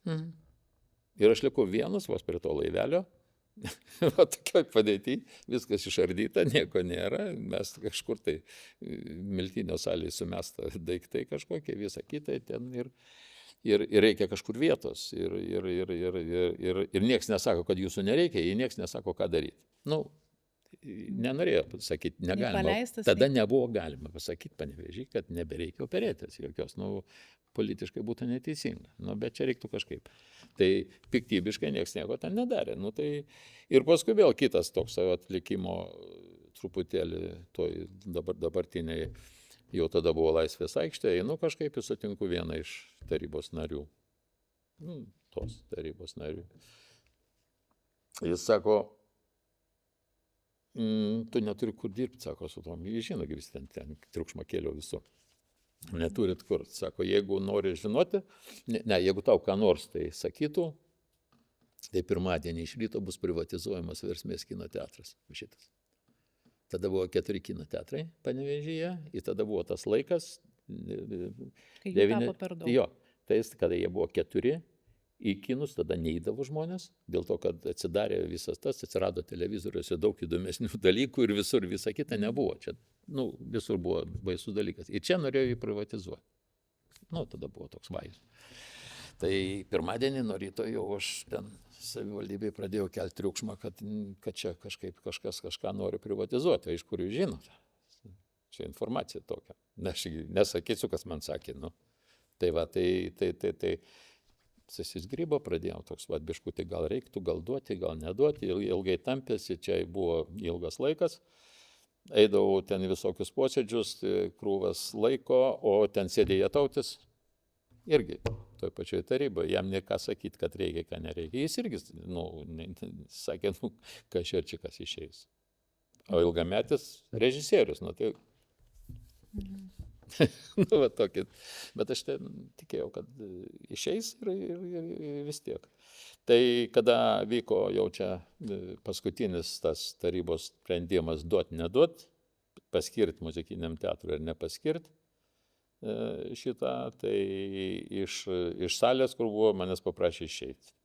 Ir aš liku vienas, vos prie to laivelio, tokioj padėty, viskas išardyta, nieko nėra, mes kažkur tai Miltinio salėje sumesta daiktai kažkokie, visą kitą ten ir reikia kažkur vietos, ir nieks nesako, kad jūsų nereikia, ir nieks nesako, ką daryti. Nenorėjo pasakyti, negalima. Tada nebuvo galima pasakyti Panevėžy, kad nebereikia operetės jokios, politiškai būtų neteisinga, bet čia reiktų kažkaip. Tai piktybiškai nieks nieko ten nedarė. Ir paskui vėl kitas toks atlikimo truputėlį toj dabartiniai, jau tada buvo Laisvės aikštė, einu kažkaip ir sutinku vieną iš tarybos narių. Tos tarybos narių. Jis sako, tu neturi kur dirbti, sako, su tom. Jis žino, kaip vis ten triukšmą kėliau visur. Neturit kur. Sako, jeigu nori žinoti, jeigu tau ką nors tai sakytų, tai pirmadienį iš ryto bus privatizuojamas Versmės kino teatras. Šitas. Tada buvo 4 kino teatrai Panevėžyje, ir tada buvo tas laikas. Kai jų tapo per daug. Jo, tai kada jie buvo 4 į kinus, tada neįdavo žmonės, dėl to, kad atsidarė visas tas, atsirado televizoriuose daug įdomesnių dalykų ir visur visa kita nebuvo. Čia, visur buvo baisus dalykas. Ir čia norėjo jį privatizuoti. Tada buvo toks vajus. Tai pirmadienį nuo ryto jau aš ten savivaldybėj pradėjau kelti triukšmą, kad čia kažkas kažką nori privatizuoti. Iš kur jūs žinote? Čia informacija tokia. Aš nesakysiu, kas man sakė. Tai va, tai susizgrybo, pradėjau toks, biškutį gal reiktų, gal duoti, gal neduoti, ilgai tampėsi, čia buvo ilgas laikas, eidavau ten visokius posėdžius, krūvas laiko, o ten sėdė Jatautis, irgi toj pačioj taryboje, jam ne ką sakyti, kad reikia, ką nereikia, jis irgi, sakė, kas ir čia kas išeis. O ilgametis režisierius, tai... va tokį. Bet aš tikėjau, kad išeis ir vis tiek. Tai kada vyko jau čia paskutinis tas tarybos sprendimas duot, paskirti muzikiniam teatrui ar nepaskirti šitą, tai iš salės, kur buvo, manęs paprašė išeiti.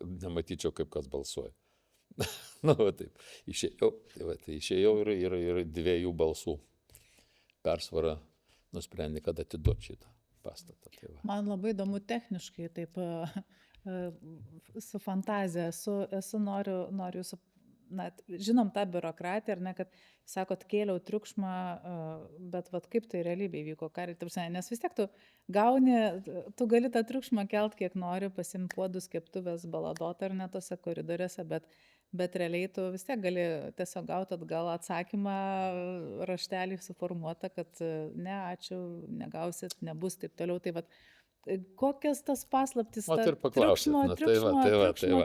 Kad nematyčiau, kaip kas balsuoja. Taip, išėjau ir 2 balsų persvara nusprendė, kad atiduot šitą pastatą. Tai man labai įdomu techniškai, taip su fantazija, noriu jūsų, žinom tą biurokratiją, ar ne, kad sakot, kėliau triukšmą, bet kaip tai realybėje vyko, nes vis tiek tu gali tą triukšmą kelt, kiek nori, pasimti puodus, keptuvės, baladot ar ne tose koridoriuose, bet realiai tu vis tiek gali tiesiog gauti atgal atsakymą, raštelį suformuotą, kad ne, ačiū, negausit, nebus, taip toliau. Tai kokias tas paslaptis, triukšmo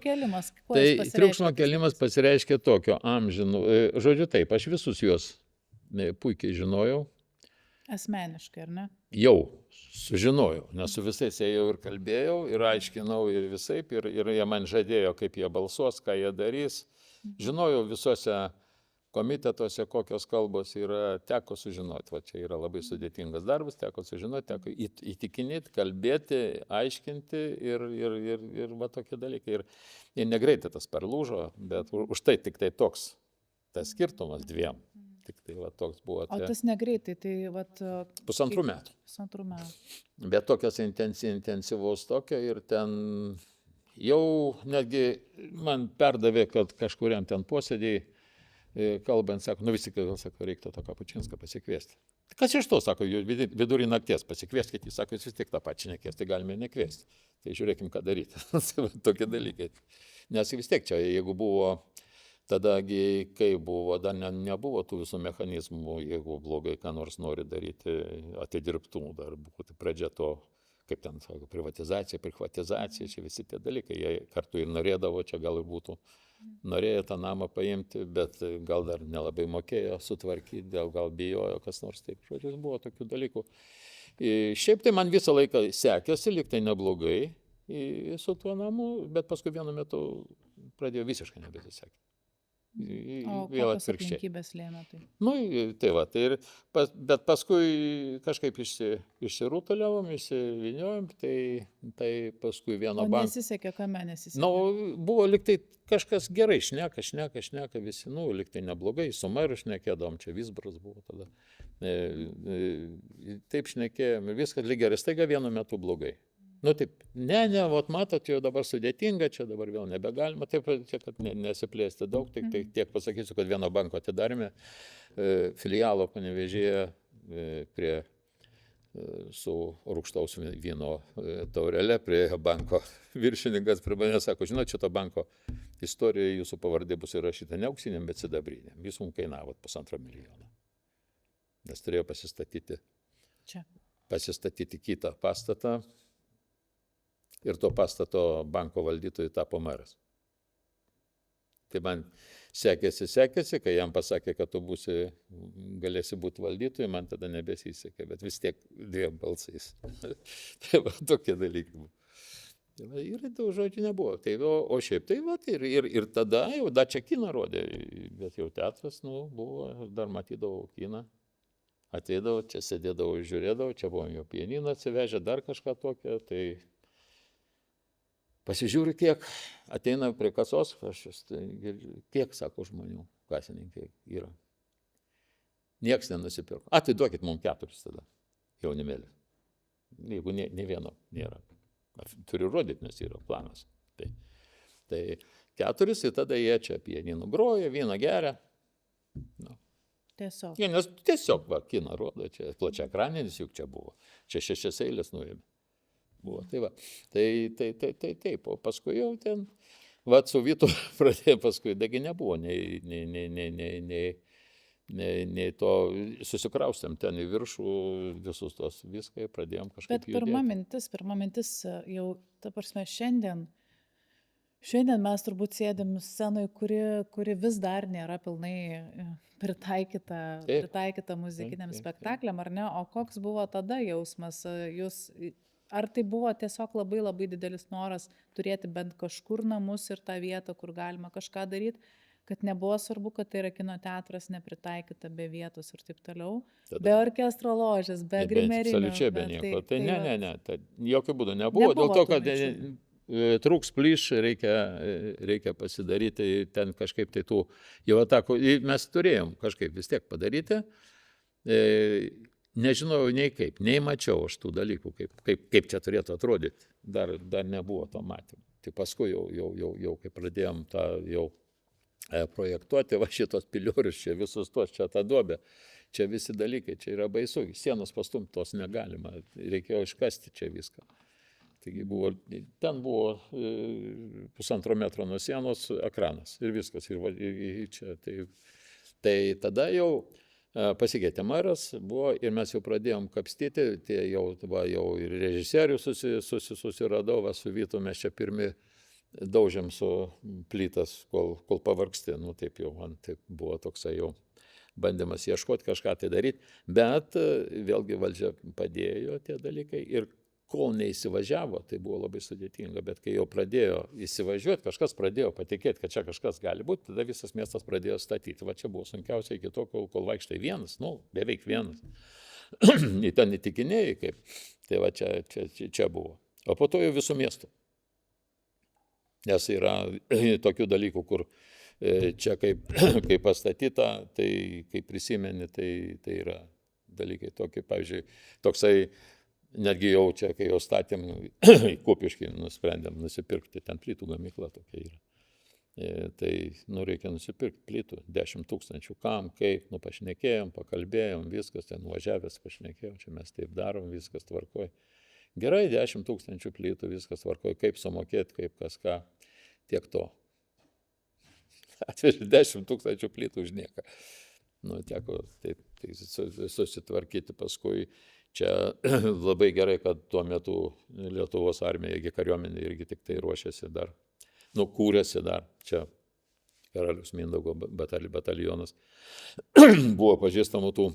kėlimas? Tai triukšmo kėlimas pasireiškia tokio amžinų. Žodžiu taip, aš visus juos puikiai žinojau. Asmeniškai, ar ne? Jau sužinojau, nes su visais ėjau ir kalbėjau, ir aiškinau ir visaip, ir jie man žadėjo, kaip jie balsuos, ką jie darys. Žinojau visuose komitetuose, kokios kalbos yra, teko sužinoti. Va čia yra labai sudėtingas darbas, teko sužinoti, teko įtikinėti, kalbėti, aiškinti ir va tokie dalykai. Ir negreitai tas perlūžo, bet už tai tik tai toks tas skirtumas 2. Tik tai va toks buvo. O tas negreitai, tai pusantrų metų. Pusantrų metų. Bet tokios intensyvaus tokio ir ten jau netgi man perdavė, kad kažkuriam ten posėdėjai kalbant, sako, vis tik, sako, reiktų tą Kapučinską pasikviesti. Kas iš to, sako, vidurį nakties pasikvieskit, jis sako, jis vis tiek tą pačią nekviesti, tai galime nekviesti. Tai žiūrėkim, ką daryti. Tokie dalykai. Nes vis tiek čia, jeigu buvo Tadagi, kai buvo, dar nebuvo tų visų mechanizmų, jeigu blogai ką nors nori daryti, atidirbtų, dar būtų pradžia to, kaip ten sako, privatizacija, čia visi tie dalykai. Jie kartu ir norėdavo, čia gal ir būtų norėjo tą namą paimti, bet gal dar nelabai mokėjo sutvarkyti, gal bijojo kas nors taip. Žodžiu, buvo tokių dalykų. Šiaip tai man visą laiką sekėsi, lyg tai neblogai su tuo namu, bet paskui vienu metu pradėjo visiškai nebesisekti. O kokios aplinkybės lėmė tai? Tai va, bet paskui kažkaip išsirutuliavom, išsivyniojom, tai paskui vieno banko. O nesisekė, kame nesisekė? Buvo lyg tai kažkas gerai, šneka visi, lyg tai neblogai, su meru šnekėdavom, čia Visbaras buvo tada. Taip šnekėjom, viskas lyg gerai, staiga vienu metu blogai. Taip, vat matot, jau dabar sudėtinga, čia dabar vėl nebegalima, taip, čia, kad nesiplėsti daug, tiek pasakysiu, kad vieno banko atidarėme, filialo Panevėžyje su rūgštaus vyno taurelė prie banko viršininkas prie manęs sako, žinot, šito banko istorijoje jūsų pavardė bus įrašyta ne auksiniam, bet sidabrinėm. Jūs mums kainavot 1,5 milijono. Nes turėjo pasistatyti kitą pastatą. Ir to pastato banko valdytojai tapo meras. Tai man sekėsi, kai jam pasakė, kad tu galėsi būti valdytojai, man tada nebesisekė, bet vis tiek 2 balsais. Tai va, tokie dalykai buvo. Tai va, ir tų žodžių nebuvo. Tai, o šiaip tai va, ir tada jau dar čia kiną rodė, bet jau teatras, buvo, dar matydavau kiną. Ateidavau, čia sėdėdavau, žiūrėdavau, čia buvom jo pianiną atsivežę, dar kažką tokio, tai pasižiūriu, kiek ateina prie kasos, kiek, sako, žmonių, kasininkai yra. Nieks nenusipirko. Tai duokit mums 4 tada, jaunimėlį. Jeigu ne vieno nėra. Turiu rodyti, nes yra planas. Tai 4 ir tada jie čia pianinų groja, vyną geria. Tiesiog. Nes tiesiog kiną rodo, čia plačia ekraninis juk čia buvo. Čia 6 eilės nuėmė. Buvo. Tai va. Taip, o paskui jau ten, su Vytu pradėjo, paskui dagi nebuvo, nei to susikraustėm ten į viršų, visus tos viską, pradėjom kažkaip judėti. Bet pirma mintis jau, ta prasme, šiandien mes turbūt sėdėm scenoj, kuri vis dar nėra pilnai pritaikyta muzikiniam spektakliam, ar ne? O koks buvo tada jausmas? Ar tai buvo tiesiog labai labai didelis noras turėti bent kažkur namus ir tą vietą, kur galima kažką daryti, kad nebuvo svarbu, kad tai yra kino teatras nepritaikyta be vietos ir taip toliau, be orkestro ložės, be grimerinių. Absoliučiai be nieko. Tai ne, jokių būdų nebuvo, dėl to, kad trūks plyš, reikia pasidaryti ten kažkaip tai tų, jau atakų, mes turėjom kažkaip vis tiek padaryti, nežinojau nei mačiau aš tų dalykų, kaip čia turėtų atrodyti, dar nebuvo to matymo. Tai paskui jau kai pradėjom tą jau projektuoti, va šitos piliorius, čia visus tos, čia tą duobę, čia visi dalykai, čia yra baisu, sienos pastumtos negalima, reikėjo iškasti čia viską. Taigi ten buvo 1,5 metro nuo sienos ekranas ir viskas. Ir čia, tai tada jau pasikeitė meras buvo ir mes jau pradėjom kapstyti, tai jau ir režisierių susiradau, su Vytu mes čia pirmi daužėm su plytas, kol pavargsti, taip jau man taip buvo toksai jau bandymas ieškoti kažką tai daryti, bet vėlgi valdžia padėjo tie dalykai ir kol neįsivažiavo, tai buvo labai sudėtinga, bet kai jau pradėjo įsivažiuoti, kažkas pradėjo patikėti, kad čia kažkas gali būti, tada visas miestas pradėjo statyti. Va čia buvo sunkiausia iki to, kol vaikštai vienas, beveik vienas. Ten įtikinėjai kaip. Tai va čia buvo. O po to jau visų miestų. Nes yra tokių dalykų, kur čia kaip pastatyta, tai kaip prisimeni, tai yra dalykai tokie, pavyzdžiui, toksai. Netgi jau čia, kai jau statėm į Kupiškį, nusprendėm nusipirkti, ten plytų gamykla tokia yra. Tai reikia nusipirkti plytų, 10 000, kam, kaip, pašnekėjom, pakalbėjom, viskas, ten nuvažiavęs pašnekėjom, čia mes taip darom, viskas tvarkoj. Gerai, 10 000 plytų, viskas tvarkoj, kaip sumokėti, kaip kas ką, tiek to. Atveži 10 000 plytų už nieką. Teko taip susitvarkyti paskui. Čia labai gerai, kad tuo metu Lietuvos armija, kariuomenė irgi tik tai ruošiasi dar, kūrėsi dar, čia Karaliaus Mindaugo batalionas. Buvo pažįstamų tų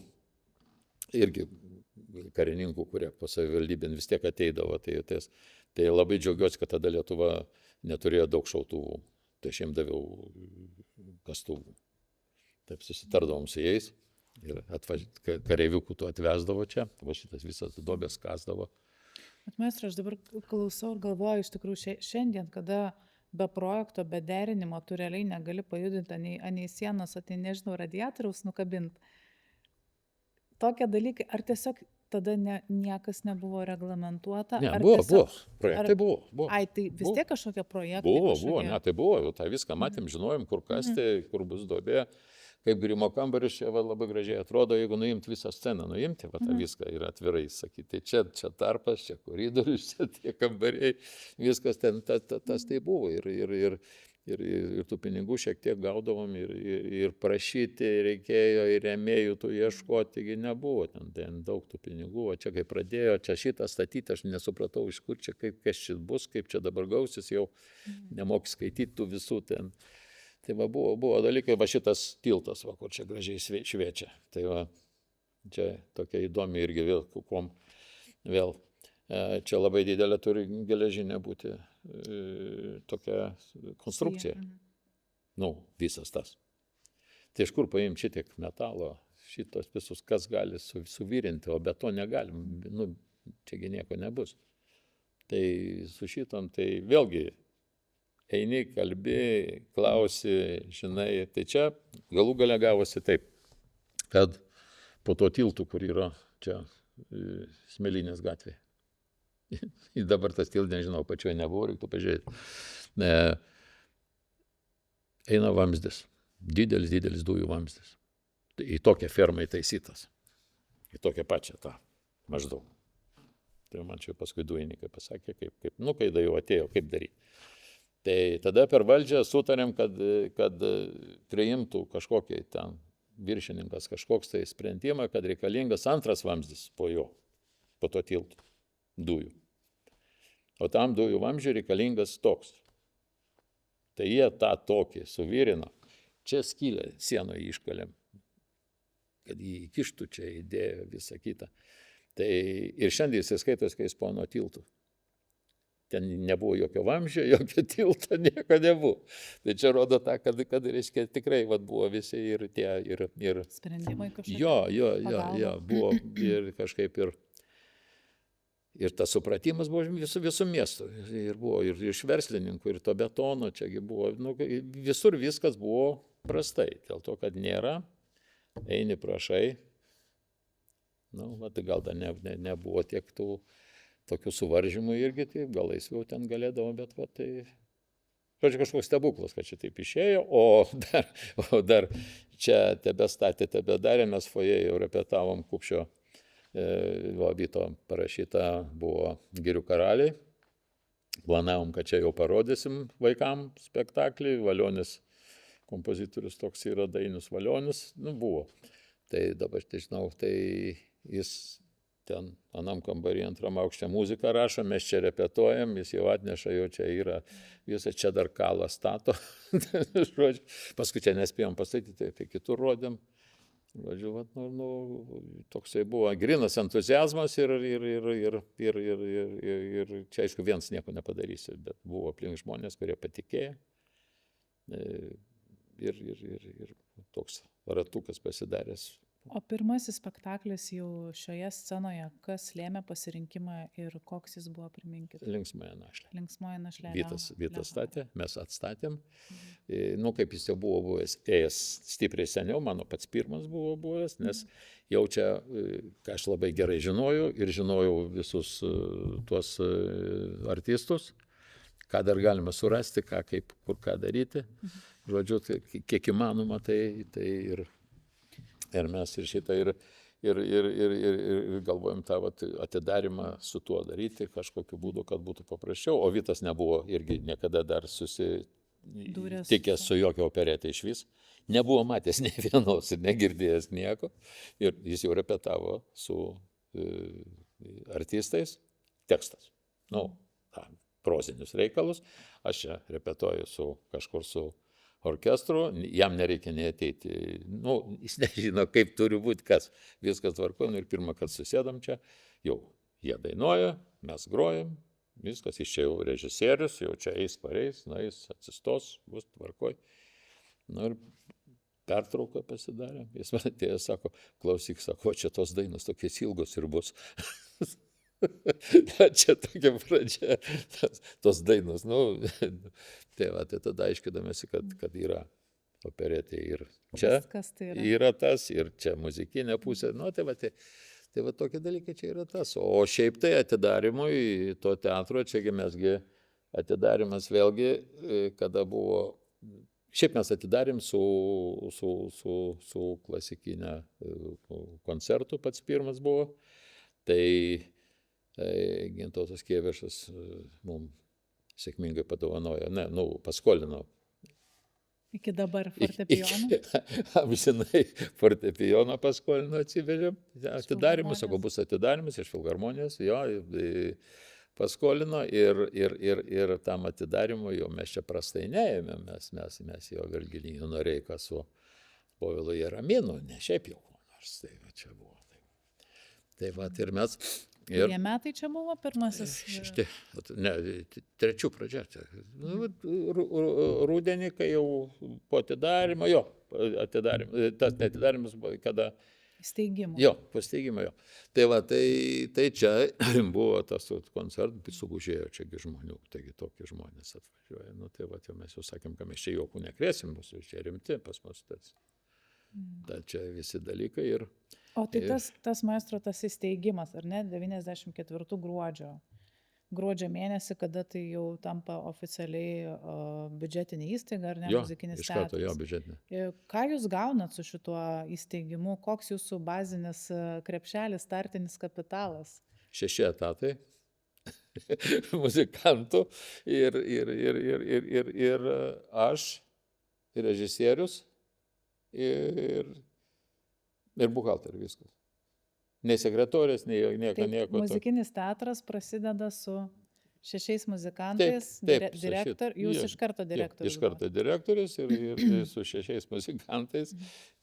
irgi karininkų, kurie po savivaldybėn vis tiek ateidavo. Tai labai džiaugiuosi, kad tada Lietuva neturėjo daug šautuvų, tai aš jiems daviau kastuvų. Taip susitardavom su jais. Ir kareiviukų tu atvesdavo čia, va šitas visas duobės kasdavo. Bet maestro, aš dabar klausau ir galvoju, iš tikrųjų šiandien, kada be projekto, be derinimo, tu realiai negali pajudinti nei sienos, nežinau, radiatoriaus nukabinti. Tokie dalykai, ar tiesiog tada niekas nebuvo reglamentuota? Ne, buvo, projektai buvo. Tai vis tiek kažkokie projektai? Buvo, tai buvo, tą viską matėm, žinojom, kur kasti, kur bus duobė. Kaip grimo kambaris čia labai gražiai atrodo, jeigu nuimti visą sceną, tą viską ir atvirai sakyti. Tai čia tarpas, čia koridorius, čia tie kambariai, viskas ten tas tai buvo. Ir tų pinigų šiek tiek gaudavom ir prašyti reikėjo, ir rėmėjų tų ieškoti, taigi nebuvo ten daug tų pinigų. O čia kai pradėjo, čia šitą statyti, aš nesupratau, iš kur čia, kas čia bus, kaip čia dabar gausis, jau nemoki skaityti tų visų ten. Tai va buvo dalykai, va šitas tiltas, va, kur čia gražiai šviečia. Tai va, čia tokia įdomi irgi vėl, kuom vėl. Čia labai didelė turi geležinė būti tokia konstrukcija. Nu, visas tas. Tai iš kur paimti šitiek metalo, šitos visus, kas gali suvirinti, o be to negalim, nu, čiagi nieko nebus. Tai su šitom, tai vėlgi eini, kalbi, klausi, žinai, tai čia galų gale gavosi taip, kad po to tiltų, kur yra čia Smėlynės gatvėje. Dabar tas tiltas, nežinau, pačioje nebuvo, reiktų pažiūrėti. Eina vamzdis, didelis dujų vamzdis. Į tokią fermą įtaisytas, į tokią pačią tą maždaug. Tai man čia paskui dujininkai pasakė, kaip, nu, kai jau atėjo, kaip daryti. Tai tada per valdžią sutarėm, kad priimtų kažkokį ten viršininkas kažkoks tai sprendimą, kad reikalingas antras vamzdis po jo, po to tiltų dujų. O tam dujų vamzdžiui reikalingas toks. Tai jie tą tokį suvirino. Čia skylę sienoje iškalėm, kad jį įkištų čia, įdėjo visą kitą. Tai ir šiandien jis skaitos, kai jis po nuo tiltų. Ten nebuvo jokio vamzdžio, jokio tilto, nieko nebuvo. Tai čia rodo tą, kad reiškia, tikrai vat, buvo visi ir tie, ir sprendimai kažkokie. Jo, buvo ir kažkaip ir tas supratimas buvo visų miestų. Ir buvo ir iš verslininkų, ir to betono, čiagi buvo, nu, visur viskas buvo prastai. Dėl to, kad nėra, eini prašai, nu, tai gal dar nebuvo tiek tų tokių suvaržymų irgi, tai gal laisviau ten galėdavo, bet va, tai kažkoks stebuklas, kad čia taip išėjo, o dar čia tebedarė, mes foje jau repetavom Kupšio Vyto parašyta buvo Girių karaliai, planavom, kad čia jau parodysim vaikam spektaklį, Valionis, kompozitorius toks yra Dainius Valionis, nu buvo. Tai dabar, tai žinau, tai jis ten anam kambarį antram aukšte muziką rašo, mes čia repetuojam, jis jau atneša, jau čia yra, visą čia dar kalą stato. Paskui čia nespėjom pastatyti, tai kitur rodėm. Žodžiu, toksai buvo grinas entuziazmas ir čia aišku vienas nieko nepadarysi, bet buvo aplink žmonės, kurie patikėjo. Ir toks ratukas pasidaręs. O pirmasis spektaklis jau šioje scenoje, kas lėmė pasirinkimą ir koks jis buvo, priminkit? Linksmąją našlę. Linksmoji našlė. Vytas statė, mes atstatėm. Nu, kaip jis jau buvo buvęs, ėjęs stipriai seniau, mano pats pirmas buvo buvęs, nes jau čia, ką aš labai gerai žinojau ir žinojau visus tuos artistus, ką dar galima surasti, ką, kaip, kur ką daryti. Žodžiu, tai, kiek įmanoma, tai ir mes ir šitą ir galvojom tą atidarimą su tuo daryti kažkokiu būdu, kad būtų paprasčiau. O Vytas nebuvo irgi niekada dar susitikęs su jokio operetė iš vis. Nebuvo matęs ne vienos ir negirdėjęs nieko. Ir jis jau repetavo su artistais tekstas. Nu, prozinius reikalus. Aš čia repetuoju kažkur su orkestru, jam nereikia neateiti, nu, jis nežino, kaip turi būti, kas, viskas tvarkojam ir pirmą kartą susėdam čia, jau jie dainuoja, mes grojam, viskas, jis čia jau režisierius, jau čia eis pareis, na, jis atsistos, bus tvarkoj. Nu ir pertrauką pasidarė, jis man atėjo, sako, klausyk, sako, čia tos dainos tokios ilgos ir bus. Čia tokia pradžia, tos dainos, nu, tai va, tai tada aiškinamėsi, kad yra operetė ir čia yra tas, ir čia muzikinė pusė, nu, tai va tokie dalykai čia yra tas, o šiaip tai atidarimui to teatro, čiagi mesgi atidarimas vėlgi, kada buvo, šiaip mes atidarėm su klasikinė koncertu, pats pirmas buvo, tai Gintautas Kėvišas mums sėkmingai padovanojo, paskolino. Iki dabar fortepijoną? Amžinai fortepijoną paskolino, atsivežėm. Atidarymus, sako, bus atidarimas iš filharmonijos, jo, paskolino ir tam atidarimui jau mes čia prastai neėmėm, mes jau Virgilijų Noreiką su Povilu Jaraminu, ne šiaip jau nors, tai va čia buvo. Tai va, ir mes... Kurie metai čia buvo pirmasis? Trečių pradžia. Rudenį, kai jau po atidarimo, tas neatidarimas buvo, kada... Steigimo. Jo, po steigimo jo. Tai va, tai čia buvo tas koncertas, sugužėjo čiagi žmonių, taigi tokie žmonės atvažiuoja. Nu, tai va, jau mes jau sakėm, kad mes čia jokų nekrėsim, bus čia rimti pas mus tas. Tai čia visi dalykai ir... O tai tas maestro tas įsteigimas, ar ne, 94 gruodžio mėnesį, kada tai jau tampa oficialiai biudžetinė įstaiga, ar ne, muzikinis teatras. Jo, iš karto jo biudžetinė. Ką jūs gaunat su šituo įsteigimu? Koks jūsų bazinis krepšelis, startinis kapitalas? 6 etatai muzikantų ir aš, ir režisierius, ir buhalterį viskas. Nei sekretorės, nei nieko. Muzikinis teatras prasideda su 6 muzikantais, jūs iš karto direktorius. Iš karto direktorius ir su 6 muzikantais.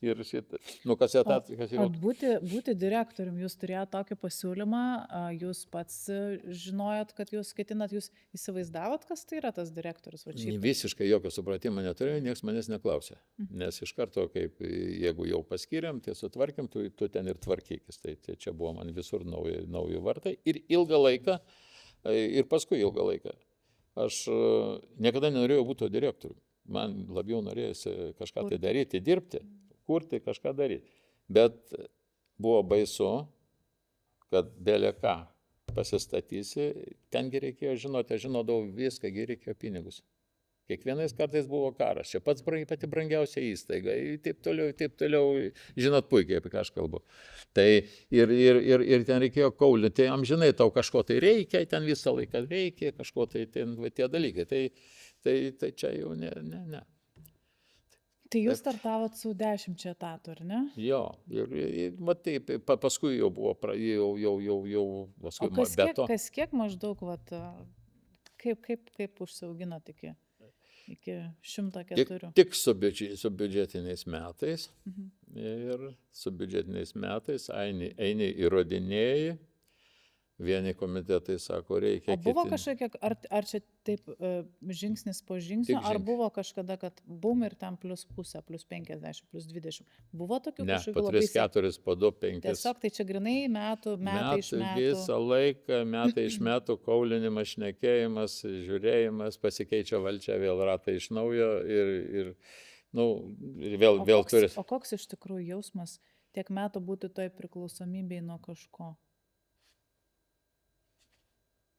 Ir šitą, kas etatas, kas jau... Būti direktorium, jūs turėjote tokį pasiūlymą, jūs pats žinojot, kad jūs ketinat, jūs įsivaizdavot, kas tai yra tas direktorius? Visiškai jokio supratimo neturėjau, niekas manęs neklausė. Nes iš karto, kaip jeigu jau paskiriam, tai sutvarkim, tu ten ir tvarkykis. Tai čia buvo man visur nauji vartai. Ir ilgą laiką, ir paskui ilgą laiką, aš niekada nenorėjau būti direktoriumi. Man labiau norėjosi kažką tai daryti, dirbti, kurti, kažką daryti. Bet buvo baisu, kad belė ką pasistatysi, tengi reikėjo žinoti, aš žinodavau viską, reikėjo pinigus. Kiekvienais kartais buvo karas, čia pati brangiausia įstaiga, taip toliau, žinot puikiai, apie ką aš kalbu. Tai ir ten reikėjo kaulinti, tai amžinai tau kažko tai reikia, ten visą laiką reikia, kažko tai ten tie dalykai, tai čia jau ne. Tai jūs startavot su 10 etatų, ar ne? Jo, ir taip, paskui jau buvo, paskui beto. Kas kiek maždaug, kaip užsiauginot iki 104? Tik su biudžetiniais metais. Ir su biudžetiniais metais eini įrodinėjai. Vieni komitetai sako, reikia... O buvo kažkokia, ar čia taip žingsnis po žingsnio, ar buvo kažkada, kad bum ir ten plus pusę, plus 50, plus 20? Buvo tokių kažkokių? Ne, po 3, 4, po 2, 5. Tiesiog tai čia grinai metai iš metų. Visą laiką, metai iš metų, kaulinimas, šnekėjimas, žiūrėjimas, pasikeičia valdžia, vėl ratai iš naujo ir vėl turi... O koks iš tikrųjų jausmas tiek metų būti toj priklausomybėj nuo kažko?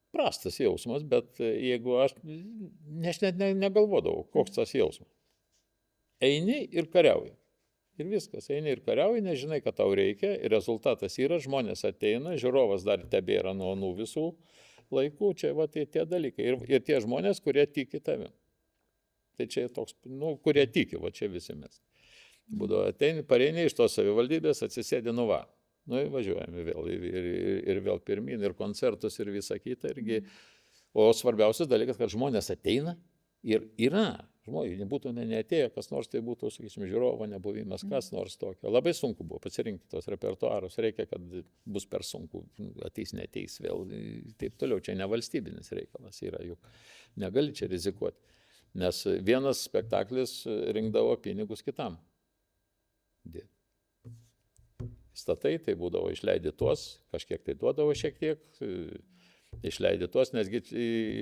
Prastas jausmas, bet jeigu aš net negalvodavau, koks tas jausmas. Eini ir kariauji. Ir viskas, eini ir kariauji, nežinai, kad tau reikia, ir rezultatas yra, žmonės ateina, žiūrovas dar tebėra nuo visų laikų, čia va tie dalykai. Ir tie žmonės, kurie tiki tavim. Tai čia toks, kurie tiki, va čia visi mes. Būdavo ateini, pareini iš tos savivaldybės, atsisėdi va. Važiuojame vėl ir vėl pirmin, ir koncertus, ir visą kitą. O svarbiausias dalykas, kad žmonės ateina ir yra. Žmonės nebūtų neatėjo, kas nors tai būtų, sakysime, žiūrovo nebuvimas, kas nors tokio. Labai sunku buvo pasirinkti tos repertuarus. Reikia, kad bus per sunku, ateis, neteis vėl. Taip toliau, čia ne valstybinis reikalas yra, juk negali čia rizikuoti. Nes vienas spektaklis rinkdavo pinigus kitam. Statai, tai būdavo išleidi tuos, kažkiek tai duodavo šiek tiek, išleidi tuos, nesgi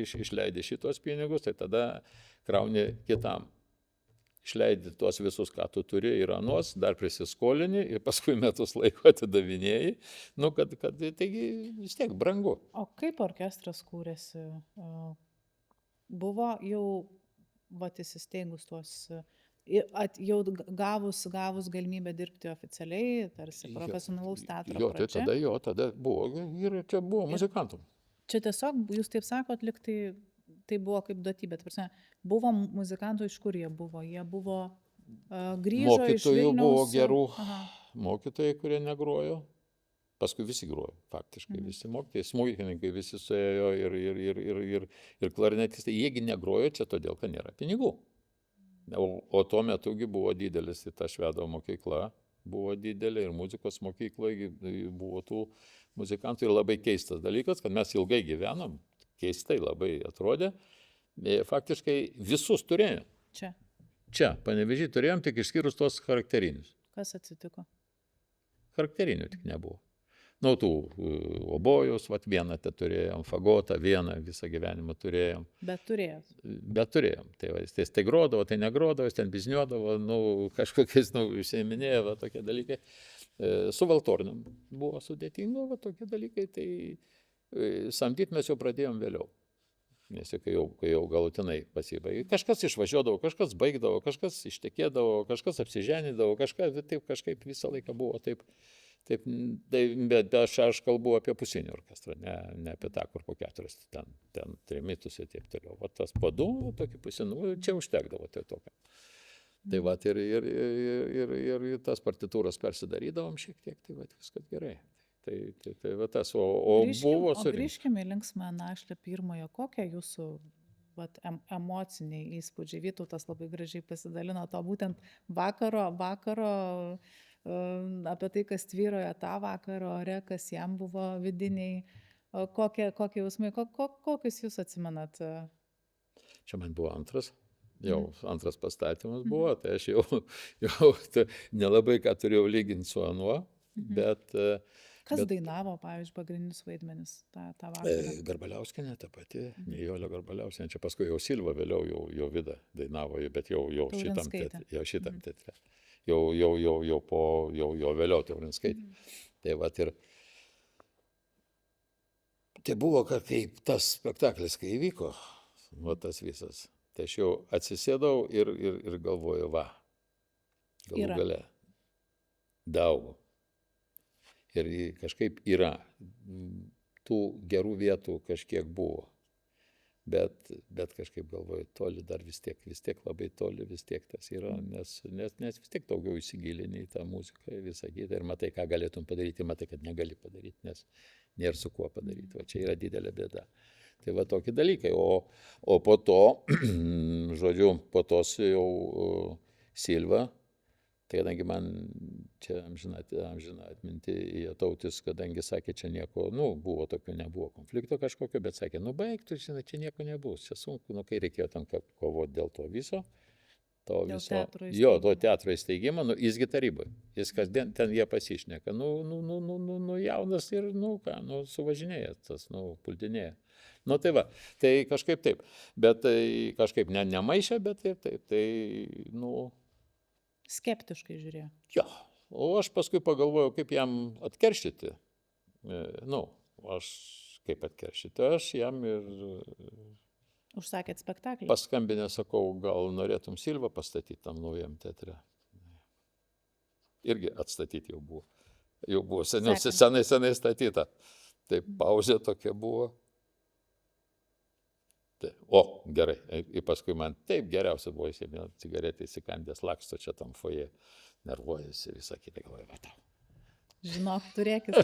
išleidi šitos pinigus, tai tada krauni kitam. Išleidi tuos visus, ką tu turi, ir anuos, dar prisiskolini ir paskui metus laiko atidavinėjai, taigi vis tiek brangu. O kaip orkestras kūrėsi? Buvo jau įsisteigus tuos... Jau gavus galimybę dirbti oficialiai, tarsi profesionalaus teatro pradžia. Tada buvo, ir čia buvo muzikantų. Čia tiesiog, jūs taip sakot, lyg tai buvo kaip duotybė. Buvo muzikantų, iš kur jie buvo? Jie buvo grįžo iš Vilniaus. Mokytojų buvo gerų, mokytojai, kurie negrojo. Paskui visi grojo, faktiškai visi mokytojai, smuikininkai visi suėjo ir klarinetistai. Jiegi negrojo čia todėl, kad nėra pinigų. O tuo metugi buvo didelis, tai ta Švedo mokykla buvo didelė ir muzikos mokykloje buvo tų muzikantų. Ir labai keistas dalykas, kad mes ilgai gyvenom, keistai labai atrodė, faktiškai visus turėjom. Čia, Panevėžy turėjom tik išskyrus tos charakterinius. Kas atsitiko? Charakterinių tik nebuvo. Nu, tų obojus, vieną te turėjom, fagotą, vieną visą gyvenimą turėjom. Bet turėjom. Tai grodavo, tai negrodavo, ten bizniuodavo, kažkokiais, užsiiminėjo, tokie dalykai. Su valtornium buvo sudėtingo, tokie dalykai, tai samdyt mes jau pradėjom vėliau. Nes kai jau galutinai pasibaigė. Kažkas išvažiuodavo, kažkas baigdavo, kažkas ištekėdavo, kažkas apsiženydavo, kažkaip visą laiką buvo taip. Bet aš kalbu apie pusinį orkestrą, ne apie tą, kur po 4 ten trimitus ir taip toliau. Tas po 2, tokį pusinų, čia užtekdavo tai tokio. Tai ir tas partitūras persidarydavom šiek tiek, tai viskas gerai. Tai tas, buvo surinkti. Grįžkime į linksmą našlę pirmojo, kokie jūsų emociniai įspūdžiai? Vytautas labai gražiai pasidalino to būtent vakaro apie tai, kas tvyrojo tą vakarą ore, kas jam buvo vidiniai, kokie jausmai, kokius jūs atsimenat? Čia man buvo antras pastatymas buvo, tai aš jau nelabai ką turėjau lyginti su anuo, bet... Kas dainavo, pavyzdžiui, pagrindinius vaidmenis tą vakarą? Garbaliauskienė, ta pati, Nijolė Garbaliauskienė, čia paskui jau Silva, vėliau jau Vida dainavo, bet jau šitam teatre. Jau vėliau Taurinskaitė. Tai buvo, kaip tas spektaklis, kai įvyko, tas visas. Tai aš jau atsisėdau ir galvoju, galų gale. Daug. Ir kažkaip yra. Tų gerų vietų kažkiek buvo. Bet kažkaip galvoju, toli dar vis tiek labai toli vis tiek tas yra, nes vis tiek daugiau įsigilini į tą muziką visą kitą ir matai, ką galėtum padaryti, matai, kad negali padaryti, nes nėra su kuo padaryti, čia yra didelė bėda. Tai tokie dalykai, o po to, po tos jau Silva, tai kadangi man čia amžiną atminti Jatautis, kadangi sakė, čia nieko, buvo tokių, nebuvo konflikto kažkokio, bet sakė, baig, tu žinai, čia nieko nebus, čia sunku, kai reikėjo tam kovoti dėl to viso, to teatro įsteigimo, jisgi taryboje, jis kasdien ten jie pasišneka, jaunas ir, suvažinėja tas, puldinėja. Tai kažkaip taip, bet tai kažkaip nemaišė, bet taip, skeptiškai žiūrėjo. Jo, o aš paskui pagalvojau, kaip jam atkeršyti. Kaip atkeršyti, aš jam ir... Užsakėt spektaklį? Paskambinę, sakau, gal norėtum Silvą pastatyti tam naujam teatre. Irgi atstatyti jau buvo. Jau buvo senai statyta. Tai pauzė tokia buvo. O, gerai, ir paskui man taip geriausia buvo, jis cigaretę įsikandęs, laksto čia tam foje, nervuojasi, visą kitą galvoju, tau. Žinok, turėkis.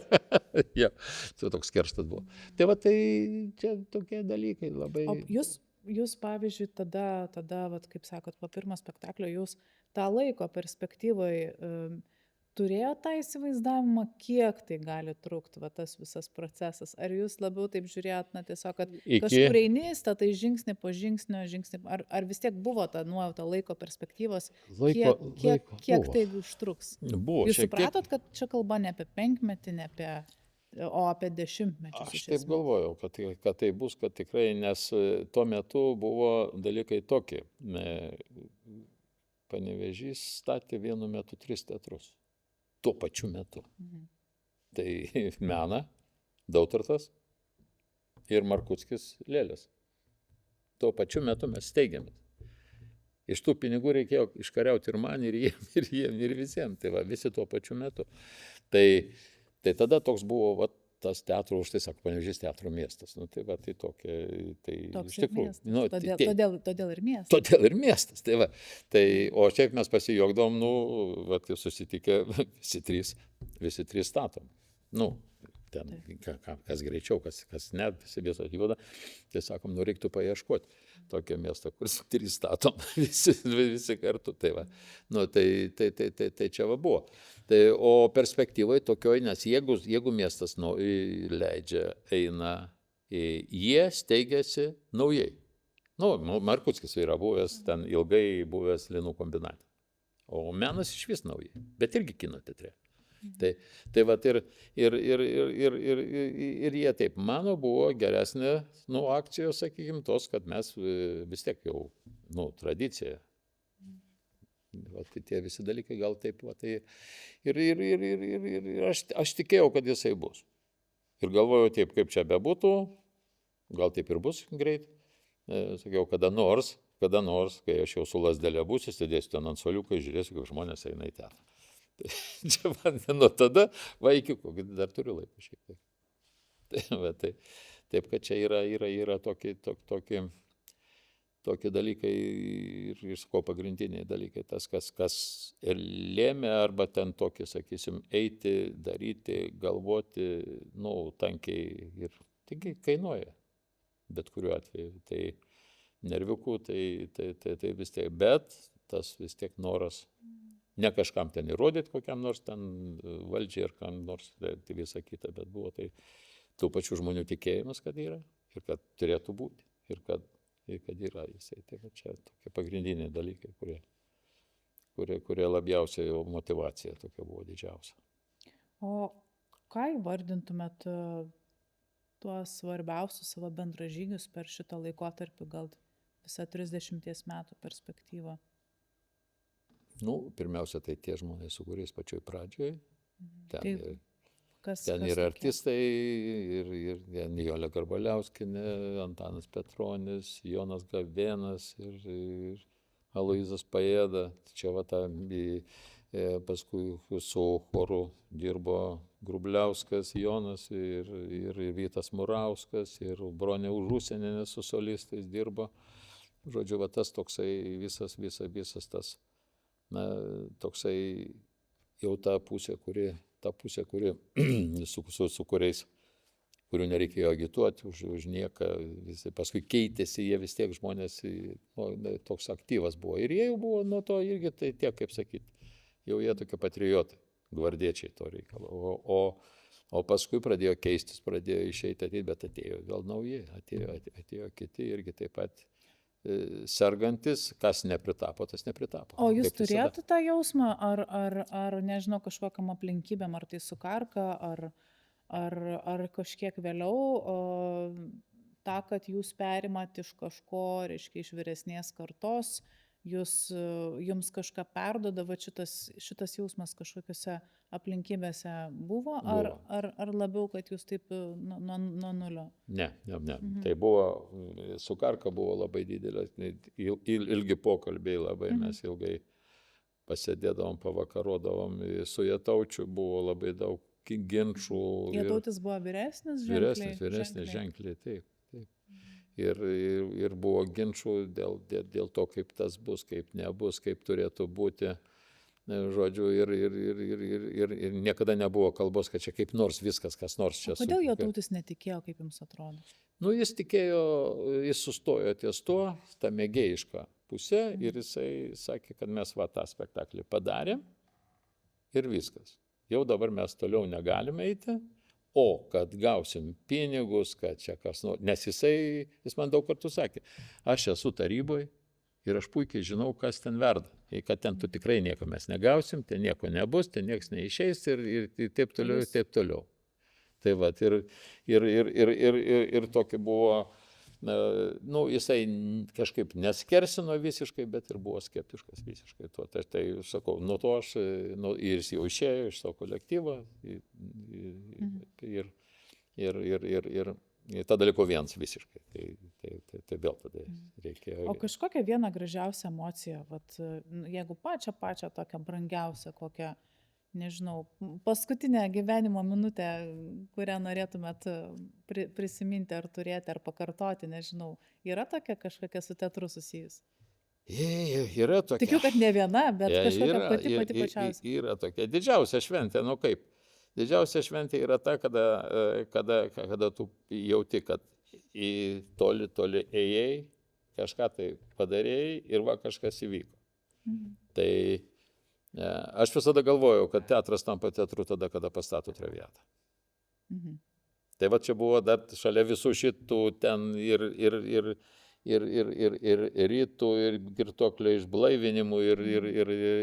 Jo, tai toks kerštas buvo. Tai čia tokie dalykai labai... O jūs pavyzdžiui, tada, kaip sakot, po pirmo spektaklio, jūs tą laiko perspektyvoje turėjo tą įsivaizdavimą, kiek tai gali trukti, tas visas procesas? Ar jūs labiau taip žiūrėjot, tiesiog, kad kažkur eini, tai žingsnį po žingsnio, ar vis tiek buvo ta nuojauta laiko perspektyvos, kiek tai užtruks? Buvo. Jūs supratot, kad čia kalba ne apie 5-metį, o apie 10-mečius? Aš taip galvojau, kad tai bus, kad tikrai, nes tuo metu buvo dalykai tokie. Panevėžys statė vienu metu 3 teatrus. Tuo pačiu metu. Tai Mena, Dautartas ir Markutskis Lėlės. Tuo pačiu metu mes steigėmės. Iš tų pinigų reikėjo iškariauti ir man, ir jiem, ir visiems. Tai visi tuo pačiu metu. Tai tada toks buvo tas teatro, už tai sako, Panevėžys teatro miestas. Tai tokia, tai toks iš tikrųjų. Todėl ir miestas. Todėl ir miestas, o šiaip mes pasijuokdavom, susitikę visi trys statom. Nu, ten, kas greičiau, kas ne, visą juodą. Tai sakom, nu reiktų paieškoti tokio miesto, kur 3 statom visi kartu. Tai, va. Nu, tai čia va buvo. Tai, o perspektyvai tokioj, nes jeigu miestas leidžia, eina, jie steigiasi naujai. Nu, Markutskis yra buvęs, ten ilgai buvęs linų kombinate. O menas iš vis naujai, bet irgi kino teatre. Tai vat ir jie taip, mano buvo geresnė, akcijos, sakykime, tos, kad mes vis tiek jau, tradicija. Va, tai tie visi dalykai gal taip, va, tai ir aš tikėjau, kad jisai bus. Ir galvojau taip, kaip čia bebūtų, gal taip ir bus greit. Sakiau, kada nors, kai aš jau su lasdelė būsiu, sėdėsiu ten ant soliukai, žiūrėsiu, kaip žmonės eina į teatrą. Tai čia man nuo tada, iki kokį dar turiu laiko šiek tiek. Taip, kad čia yra tokie dalykai ir sakau, pagrindiniai dalykai, tas, kas ir lėmė, arba ten tokie, sakysim, eiti, daryti, galvoti, tankiai ir taigi kainuoja, bet kuriuo atveju. Tai nerviukų, tai vis tiek, bet tas vis tiek noras. Ne kažkam ten įrodyti, kokiam nors ten valdžiai ar kam nors, tai visa kita, bet buvo tai tų pačių žmonių tikėjimas, kad yra ir kad turėtų būti ir kad yra jisai. Tai čia tokie pagrindiniai dalykai, kurie labiausiai jau motyvacija tokia buvo didžiausia. O ką įvardintumėt tuos svarbiausius savo bendražygius per šitą laikotarpį, gal visą 30 metų perspektyvą? Pirmiausia, tai tie žmonės, su kuriais pačioj pradžioj. Kas yra artistai, ir Nijolė Garbaliauskienė, Antanas Petronis, Jonas Gavėnas ir Aloyzas Paėda. Čia va paskui su choru dirbo Grubliauskas, Jonas ir Vytas Murauskas, ir Bronė Užusenienė su solistais dirbo. Žodžiu, va tas toksai visas tas. Toksai jau ta pusė, kuri su kuriais, kurių nereikėjo agituoti už nieką, paskui keitėsi, jie vis tiek žmonės, toks aktyvas buvo. Ir jie jau buvo nuo to irgi, tai tiek, kaip sakyti, jau jie tokie patriotai, gvardiečiai to reikalo. O paskui pradėjo keistis, pradėjo išeiti, bet atėjo vėl nauji, atėjo kiti irgi taip pat. Sergantis, kas nepritapo, tas nepritapo. O jūs turėjote tą jausmą, ar nežinau, kažkokiam aplinkybėm, ar tai Sukarka, ar kažkiek vėliau, tą, kad jūs perimat iš kažko, reiškia, iš vyresnės kartos, jums kažką perduoda, va šitas jausmas kažkokiose aplinkybėse buvo, ar labiau, kad jūs taip nuo nulio? Ne. Tai buvo, Sukarka buvo labai didelė, ilgi pokalbiai labai, mes ilgai pasėdėdavom, pavakarodavom, su Jataučiu buvo labai daug ginčų. Jatautis buvo vyresnis ženkliai, taip. Ir buvo ginčų dėl to, kaip tas bus, kaip nebus, kaip turėtų būti. Žodžiu, ir niekada nebuvo kalbos, kad čia kaip nors viskas, kas nors čia. Kodėl Jatautis netikėjo, kaip jums atrodo? Jis tikėjo, jis sustojo ties tuo, tą mėgėjišką pusę, ir jisai sakė, kad mes tą spektaklį padarėm ir viskas. Jau dabar mes toliau negalime eiti, o kad gausim pinigus, kad čia kas nors, nes jis man daug kartų sakė, aš esu taryboje ir aš puikiai žinau, kas ten verda. Kad ten tu tikrai nieko mes negausim, ten nieko nebus, ten nieks neišeis ir taip toliau, ir taip toliau. Tai va, ir tokia buvo, jisai kažkaip neskersino visiškai, bet ir buvo skeptiškas visiškai. Tai sakau, nuo to aš, jis jau išėjo iš savo kolektyvo ir tada liko vienas visiškai. Tai vėl tada reikėjo. O kažkokią vieną gražiausią emociją, jeigu pačią tokią brangiausią, kokią, nežinau, paskutinę gyvenimo minutę, kurią norėtumėt prisiminti ar turėti, ar pakartoti, nežinau, yra tokia kažkokia su teatru susijus? Yra tokia. Tikiu, kad ne viena, bet kažkokia pati pačiausia. Yra tokia didžiausia šventė, kaip. Didžiausia šventė yra ta, kada tu jauti, kad į toli ėjai, kažką tai padarėjai ir va kažkas įvyko. Tai aš visada galvojau, kad teatras tampa teatru tada, kada pastato Traviatą. Tai va čia buvo dar šalia visų šitų ten ir rytų, ir girtuoklio išblaivinimų,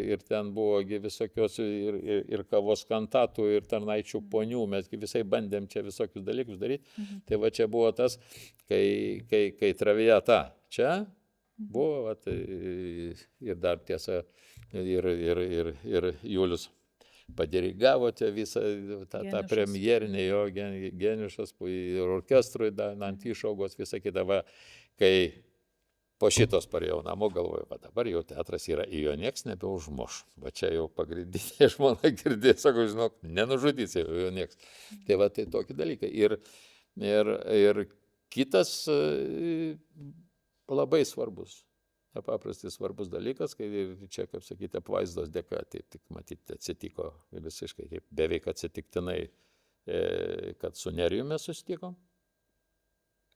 ir ten buvo visokios ir kavos kantatų, ir tarnaičių ponių, mes visai bandėm čia visokius dalykus daryti. Tai va čia buvo tas, kai Traviata čia buvo, vat, ir dar tiesa, ir Julius padirigavote visą tą premjerinį jo Geniušas, ir orkestrui ant išaugos visą kitą, va, kai po šitos parėjau namo, galvoju, va dabar jau teatras yra, į jo nieks nebeužmuš, va čia jau pagrindinė žmona girdė, sako, žinok, nenužudys jo nieks. Tai va, tai tokie dalykai. Ir kitas labai svarbus, nepaprastai svarbus dalykas, kai čia, kaip sakyti, apvaizdos dėka, tai tik matyti atsitiko visiškai, kaip beveik atsitiktinai, kad su Nerijumi susitikom.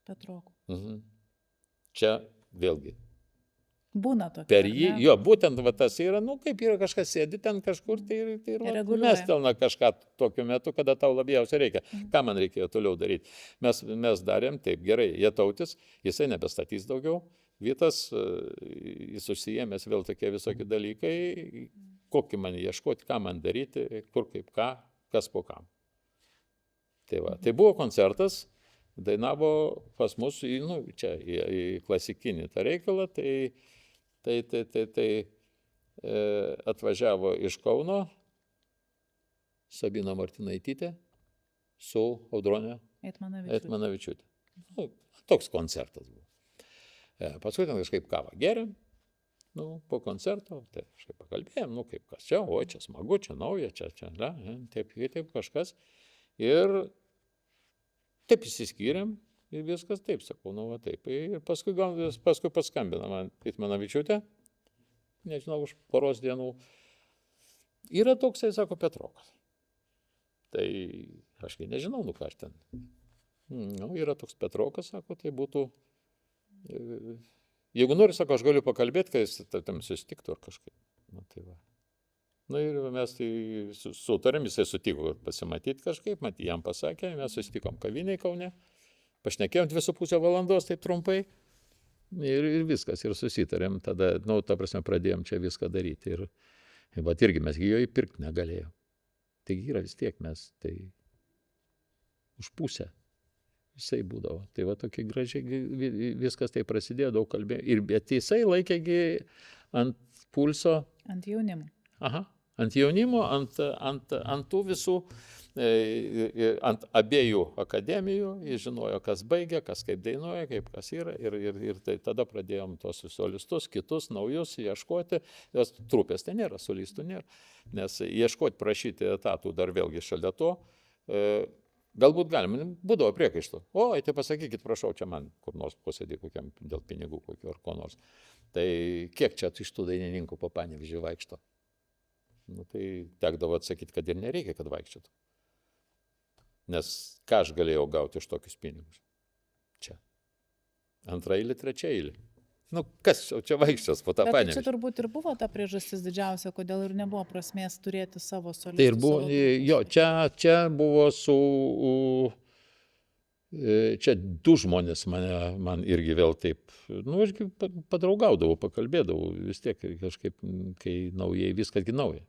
Petroku. Čia vėlgi. Būna tokia. Per jį, jo, būtent va, tas yra, kaip yra kažkas sėdi ten kažkur, tai mestelna kažką tokiu metu, kada tau labiausiai reikia. Ką man reikėjo toliau daryti? Mes darėm taip, gerai, Jatautis, jisai nebestatys daugiau. Vytas, jis užsijėmęs vėl tokie visokie dalykai, kokį man ieškoti, ką man daryti, kur kaip ką, kas po kam. Tai va, tai buvo koncertas, dainavo pas mus čia į klasikinį tą reikalą, tai atvažiavo iš Kauno Sabina Martinaitytė su Audronė Eitmanavičiūtė. Toks koncertas buvo. Paskui ten kažkaip kavą geriam, po koncerto, tai kažkaip pakalbėjom, kaip kas čia, o čia smagu, čia nauja, čia, taip kažkas. Ir taip įsiskyrėm ir viskas taip, sakau, va taip. Ir paskui paskambina man Eitmanavičiūtė, nežinau, už poros dienų. Yra toksai, sako, Petrokas. Tai ašgi nežinau, ką aš ten. Yra toks Petrokas, sako, tai būtų. Jeigu nori, sako, aš galiu pakalbėti, kai jis tam susitiktų ar kažkaip. Tai va. Ir mes tai sutarėm, jisai sutiko pasimatyti kažkaip, jam pasakė, mes susitikom kaviniai Kaune, pašnekėjom 2,5 valandos, taip trumpai, ir viskas, ir susitarėm, tada, ta prasme, pradėjom čia viską daryti. Ir irgi mes jo įpirkti negalėjom. Taigi yra vis tiek mes, tai už pusę. Jisai būdavo. Tai va tokie gražiai, viskas tai prasidėjo, daug kalbėjo. Bet jisai laikėgi ant pulso. Ant jaunimo. Aha, ant jaunimo, ant tų visų, ant abiejų akademijų. Jis žinojo, kas baigia, kas kaip dainuoja, kaip kas yra. Ir tai tada pradėjom tos solistus, kitus, naujus ieškoti. Jos trupės tai nėra, solistų nėra. Nes ieškoti, prašyti etatų dar vėlgi šalia to. Galbūt galima, būdavo priekaištų. Tai pasakykit, prašau, čia man kur nors posėdį kokiam dėl pinigų kokio ar ko nors. Tai kiek čia iš tų dainininkų po Panevėžį vaikšto? Tai tekdavo atsakyti, kad ir nereikia, kad vaikščiotų. Nes ką aš galėjau gauti iš tokius pinigus? Čia. Antraeilį, trečiaeilį. Kas čia vaikščios po tą Panevėžį? Čia turbūt ir buvo ta priežastis didžiausia, kodėl ir nebuvo prasmės turėti savo solistų. Tai ir buvo, čia buvo čia du žmonės man irgi vėl taip, aš padraugaudavau, pakalbėdavau, vis tiek kažkaip, kai naujai, viskas nauja.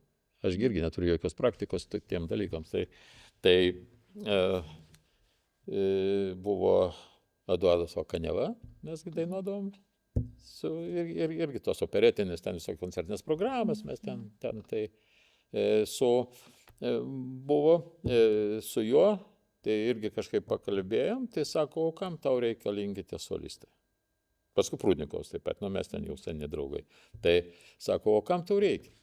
Aš irgi neturiu jokios praktikos tiem dalykams. Tai buvo Eduardas Okaneva, mes dainuodavom. Irgi tos operetinės, ten visos koncertinės programas, mes ten tai buvo su juo, tai irgi kažkaip pakalbėjom, tai sako, o kam tau reikalingi tie solistai? Paskui Prudnikovas taip pat, mes ten jau seni draugai. Tai sako, o kam tau reikia?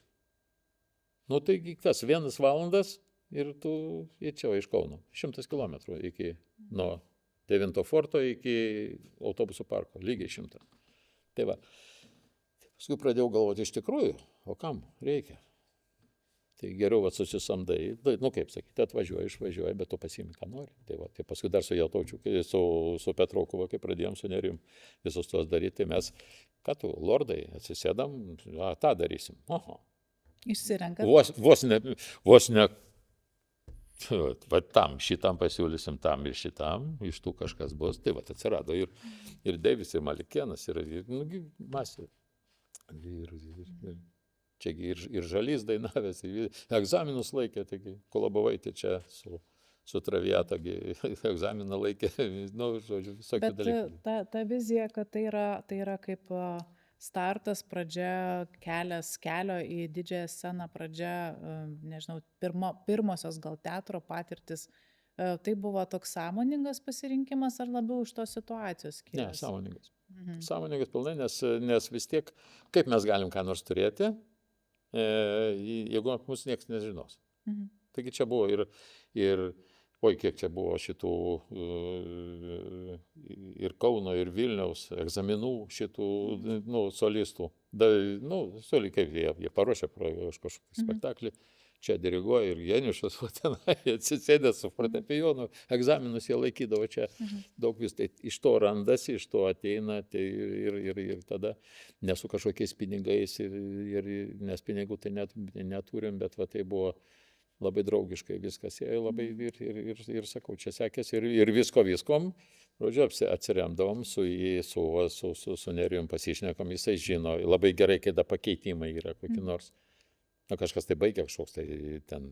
Taigi kas, 1 valandas ir tu į čia iš Kauno, 100 kilometrų nuo 9 forto iki autobusų parko, lygiai 100. Tai va, paskui pradėjau galvoti iš tikrųjų, o kam reikia? Tai geriau susisamdai, kaip sakyti, atvažiuoja, išvažiuoja, bet tu pasiimi, ką nori. Tai paskui dar su Jataučiu, su Petraukuva, kai pradėjom su Nerijum visus tuos daryti, tai mes, ką tu, lordai, atsisėdam, tą darysim. Oho. Išsirenkat. Vos ne, va tam, šitam pasiūlysim, tam ir šitam, iš tų kažkas bus. Tai va atsirado ir Deivis, ir Malikėnas, ir masė. Čiagi ir Žalys dainavęs, egzaminus laikė, taigi kolabavai tai čia su Traviata, egzaminą laikė, žodžiu, visokių dalykų. Bet ta vizija, kad tai yra kaip startas, pradžia, kelio į didžiąją sceną, pradžia, nežinau, pirmosios gal teatro patirtis, tai buvo toks sąmoningas pasirinkimas ar labiau iš tos situacijos kilęs? Ne, sąmoningas. Sąmoningas pilnai, nes vis tiek, kaip mes galim ką nors turėti, jeigu mūsų niekas nežinos. Taigi čia buvo oi, kiek čia buvo šitų ir Kauno, ir Vilniaus egzaminų šitų, solistų. Kaip jie paruošė kažkokį spektaklį, čia diriguoja ir Jeniušas, tenai atsisėdė su fortepijonu, egzaminus jie laikydavo čia daug vis, tai iš to randasi, iš to ateina, tai ir tada ne su kažkokiais pinigais, nes pinigų tai neturim, bet va tai buvo labai draugiškai viskas, labai ir sakau, čia sekėsi ir viskom, žodžiu, atsiremdavom su Nerijum pasišnekam, jisai žino, labai gerai, kai da pakeitimai yra kokie nors. Kažkas tai baigia, kažkoks tai ten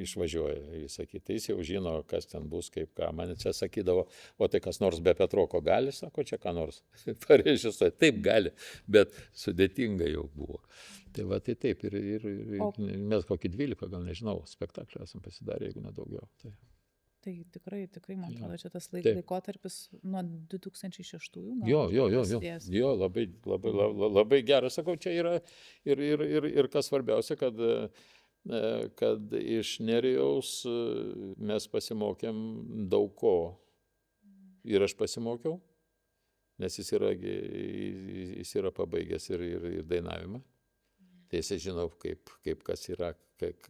išvažiuoja, visą kitą, jis jau žino, kas ten bus, kaip ką. Man čia sakydavo, o tai kas nors be Petroko gali, sako, čia ką nors parežisuoja. Taip gali, bet sudėtinga jau buvo. Tai va, tai taip, ir mes kokį 12, gal nežinau, spektaklį esam pasidarę, jeigu nedaugiau. Tai tikrai, man atrodo, čia tas laikotarpis nuo 2006. Jo, labai geras, sakau, čia yra ir kas svarbiausia, kad iš Nerijaus mes pasimokėm daug ko. Ir aš pasimokiau, nes jis yra pabaigęs ir dainavimą. Tai jis žino, kaip kas yra,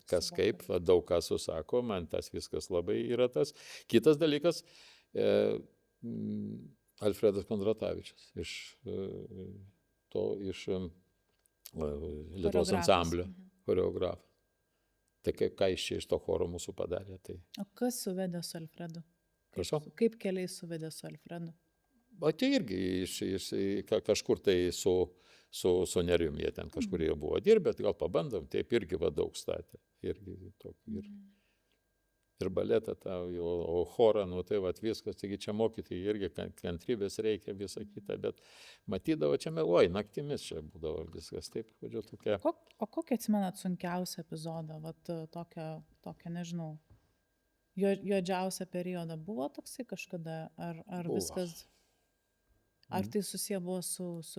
kas kaip, daug ką susako, man tas viskas labai yra tas. Kitas dalykas, Alfredas Kondratavičius iš Lietuvos ansamblio choreografas. Tai ką jis čia iš to choro mūsų padarė. Tai... O kas suvedė su Alfredu? Kaip keliai suvedė su Alfredu? O tai irgi kažkur tai su Nerijum jie ten kažkur jie buvo dirbę, gal pabandom, taip irgi va daug statė. Ir baletą, o chorą, tai va viskas, taigi čia mokyti irgi kantrybės reikia visą kitą, bet matydavo čia, naktimis čia būdavo viskas, taip, vadžiu, tokia. O kokį atsimenat sunkiausią epizodą, tokią, nežinau, juodžiausią periodą, buvo toksai kažkada, ar viskas... Ar tai susiję buvo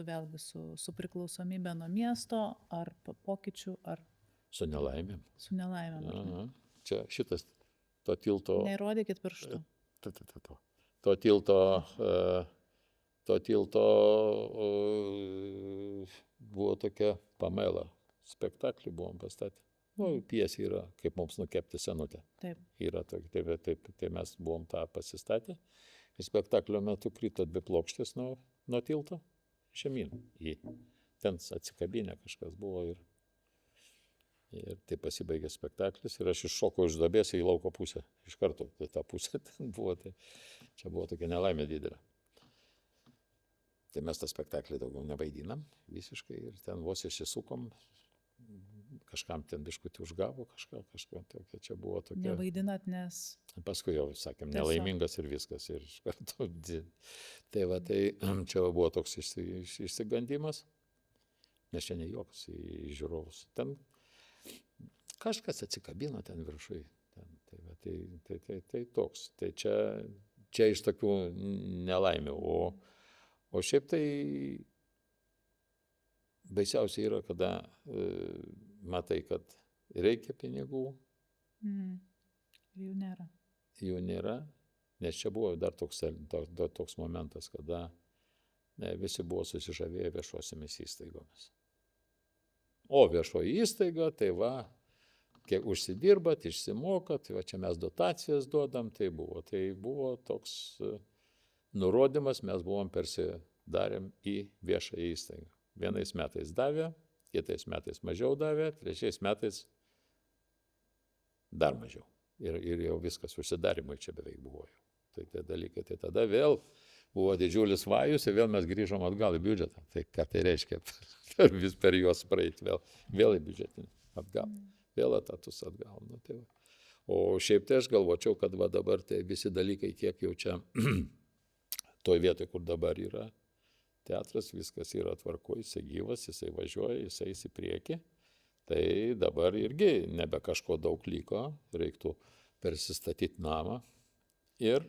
vėlgi su priklausomybė nuo miesto, ar pokyčių, ar... Su nelaimėm. Su nelaimėm. Čia šitas, to tilto... Nerodykit pirštų. To tilto buvo tokia Pamela. Spektaklį buvom pastatę. Pjesė yra, kaip mums nukepti senutę. Taip. Yra tokia, tai mes buvom tą pasistatę. Spektaklio metu krito 2 plokštės nuo tilto žemyn. Ten atsikabinę kažkas buvo ir tai pasibaigė spektaklis ir aš iššokau iš duobės į lauko pusę. Iš karto tą pusę ten buvo. Tai čia buvo tokia nelaimė didelė. Tai mes tą spektaklį daugiau nevaidinam visiškai ir ten vos išsisukom. Kažkam ten biškutį užgavo, kažką tokia, čia buvo tokia... Nevaidinat, nes... Paskui jau, sakėm, nelaimingas ir viskas, ir iš karto... Tai va, tai čia buvo toks išsigandimas, nes čia ne joks į žiūrovus. Ten kažkas atsikabino ten viršui. Tai toks. Tai čia iš tokių nelaimių. O šiaip tai baisiausia yra, kada matai, kad reikia pinigų. Jų nėra. Nes čia buvo dar toks momentas, kada visi buvo susižavėję viešosiamis įstaigomis. O viešoji įstaiga, tai va, kiek užsidirbat, išsimokat, va čia mes dotacijas duodam, tai buvo toks nurodymas, mes buvom darėm į viešą įstaigą. Vienais metais davė, kitais metais mažiau davė, trečiais metais dar mažiau. Ir jau viskas užsidarimui čia beveik buvo. Tai tie dalykai. Tai tada vėl buvo didžiulis vajus ir vėl mes grįžom atgal į biudžetą. Tai ką tai reiškia? Vis per juos praeiti vėl į biudžetinį atgal. Vėl etatus atgal. Nu, tai o šiaip tai aš galvočiau, kad va dabar tai visi dalykai, kiek jau čia toj vietoj, kur dabar yra teatras, viskas yra tvarkoj, jisai gyvas, jisai važiuoja, jisai į priekį. Tai dabar irgi nebe kažko daug liko, reiktų persistatyti namą ir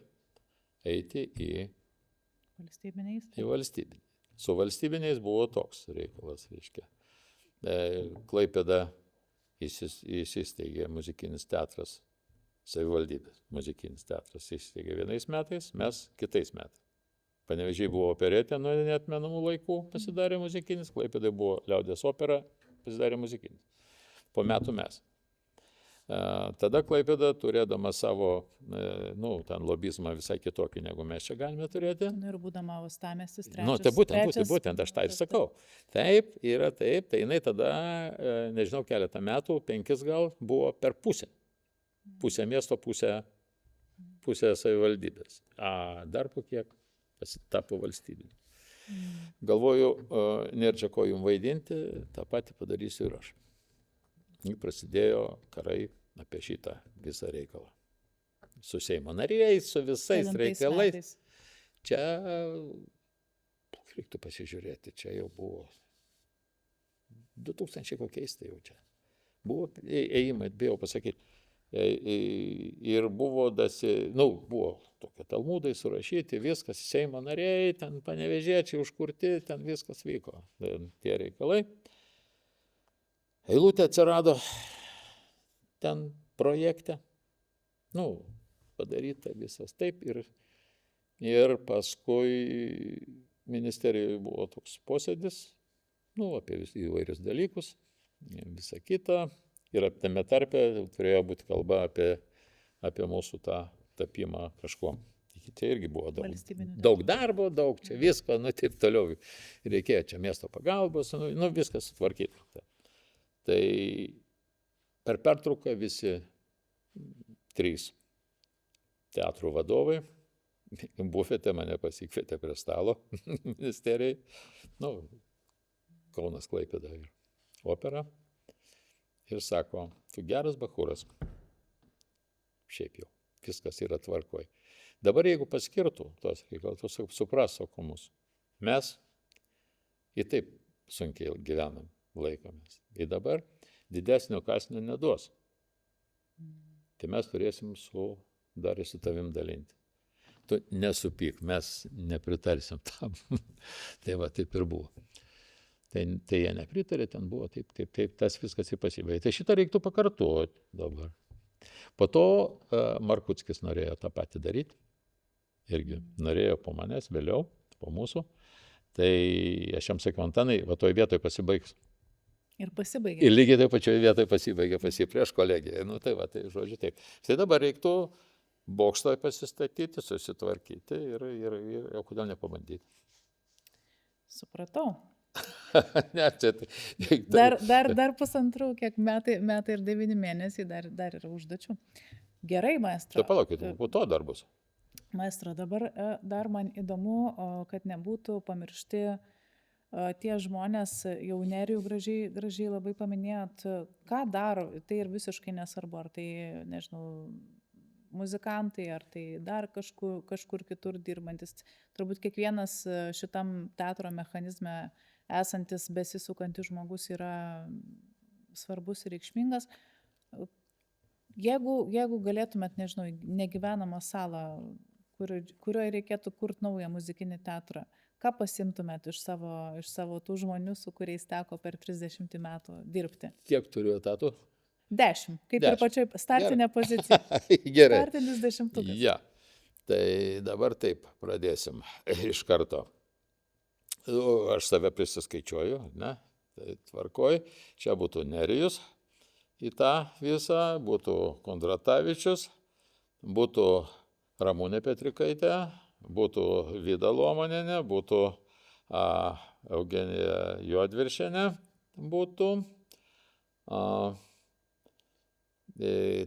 eiti į valstybinį. Su valstybiniais buvo toks reikalas, reiškia. Klaipėda įsisteigė muzikinis teatras, savivaldybės muzikinis teatras įsisteigė vienais metais, mes kitais metais. Panevėžyje buvo operetė nuo neatmenamų laikų, pasidarė muzikinis, Klaipėdai buvo liaudies opera, pasidarė muzikinis. Po metų mes. Tada Klaipėda, turėdama savo, ten lobizmą visai kitokį, negu mes čia galime turėti. Ir būdama Uostamiestis trečias. Tai būtent, aš tai ir sakau. Taip, yra taip, tai jinai tada, nežinau, keletą metų, 5 gal, buvo per pusę. Pusę miesto, pusę savivaldybės. Dar po kiek pasitapo valstybinį. Galvoju, nėra čia ko jums vaidinti, tą patį padarysiu ir aš. Prasidėjo karai apie šitą visą reikalą. Su Seimo nariais, su visais reikalais. Metais. Čia, reiktų pasižiūrėti, čia jau buvo 2000 kokiais tai jau čia. Buvo ėjimai, bijau pasakyti. Ir buvo buvo tokie talmudai surašyti, viskas, Seimo nariai, ten panevėžiečiai užkurti, ten viskas vyko, tie reikalai. Eilutė atsirado ten projekte, padaryta visas taip ir paskui ministerijoje buvo toks posėdis, apie įvairius dalykus, visą kitą. Ir tame tarpe turėjo būti kalba apie mūsų tą tapimą kažkuom. Čia irgi buvo daug darbo, daug čia visko, taip toliau. Reikėjo čia miesto pagalbos, viskas sutvarkyti. Tai per pertrauką visi 3 teatrų vadovai, bufete mane pasikvietė prie stalo ministerijai, Kaunas, Klaipėda ir opera. Ir sako, tu geras bachūras, šiaip jau, viskas yra tvarkoj. Dabar jeigu paskirtų tos reikalus, tu supras, ko mūsų. Mes į taip sunkiai gyvenam, laikomės. Ir dabar didesnio kasnio neduos. Tai mes turėsim dar ir su tavim dalinti. Tu nesupyk, mes nepritarsim tam. Tai va, taip ir buvo. Tai jie nepritarė, ten buvo taip, tas viskas ir pasibaigė. Tai šitą reiktų pakartoti dabar. Po to Markuckis norėjo tą patį daryti, irgi norėjo po manęs, vėliau, po mūsų. Tai aš jam sakiau, Antanai, va toj vietoj pasibaigs. Ir pasibaigė. Ir lygiai taip pačioje vietoje pasibaigė prieš kolegiją. Tai va, tai žodžiu taip. Tai dabar reiktų bokštą pasistatyti, susitvarkyti ir kodėl nepabandyti. Supratau. Ne, čia dar pusantrų, kiek metai ir 9 mėnesiai, dar yra užduočių. Gerai, maestro. Tai palaukit, po to dar bus. Maestro, dabar dar man įdomu, kad nebūtų pamiršti tie žmonės, jau Nerijų gražiai labai paminėjot, ką daro, tai ir visiškai nesvarbu, ar tai, nežinau, muzikantai, ar tai dar kažkur kitur dirbantis. Turbūt kiekvienas šitam teatro mechanizme esantis besisukantis žmogus yra svarbus ir reikšmingas. Jeigu galėtumėt, nežinau, negyvenamą salą, kurioje reikėtų kurti naują muzikinį teatrą, ką pasimtumėt iš savo tų žmonių, su kuriais teko per 30 metų dirbti? Kiek turiu etatų? 10, kaip 10. Ir pačioj startinė pozicija. Gerai. Startinis 10. Ja. Tai dabar taip, pradėsim iš karto. Aš save prisiskaičiuoju, ne? Tai tvarkoj. Čia būtų Nerijus, į tą visą, būtų Kondratavičius, būtų Ramūnė Petrikaitė, būtų Vida Luomanienė, būtų Eugenija Juodviršienė, būtų.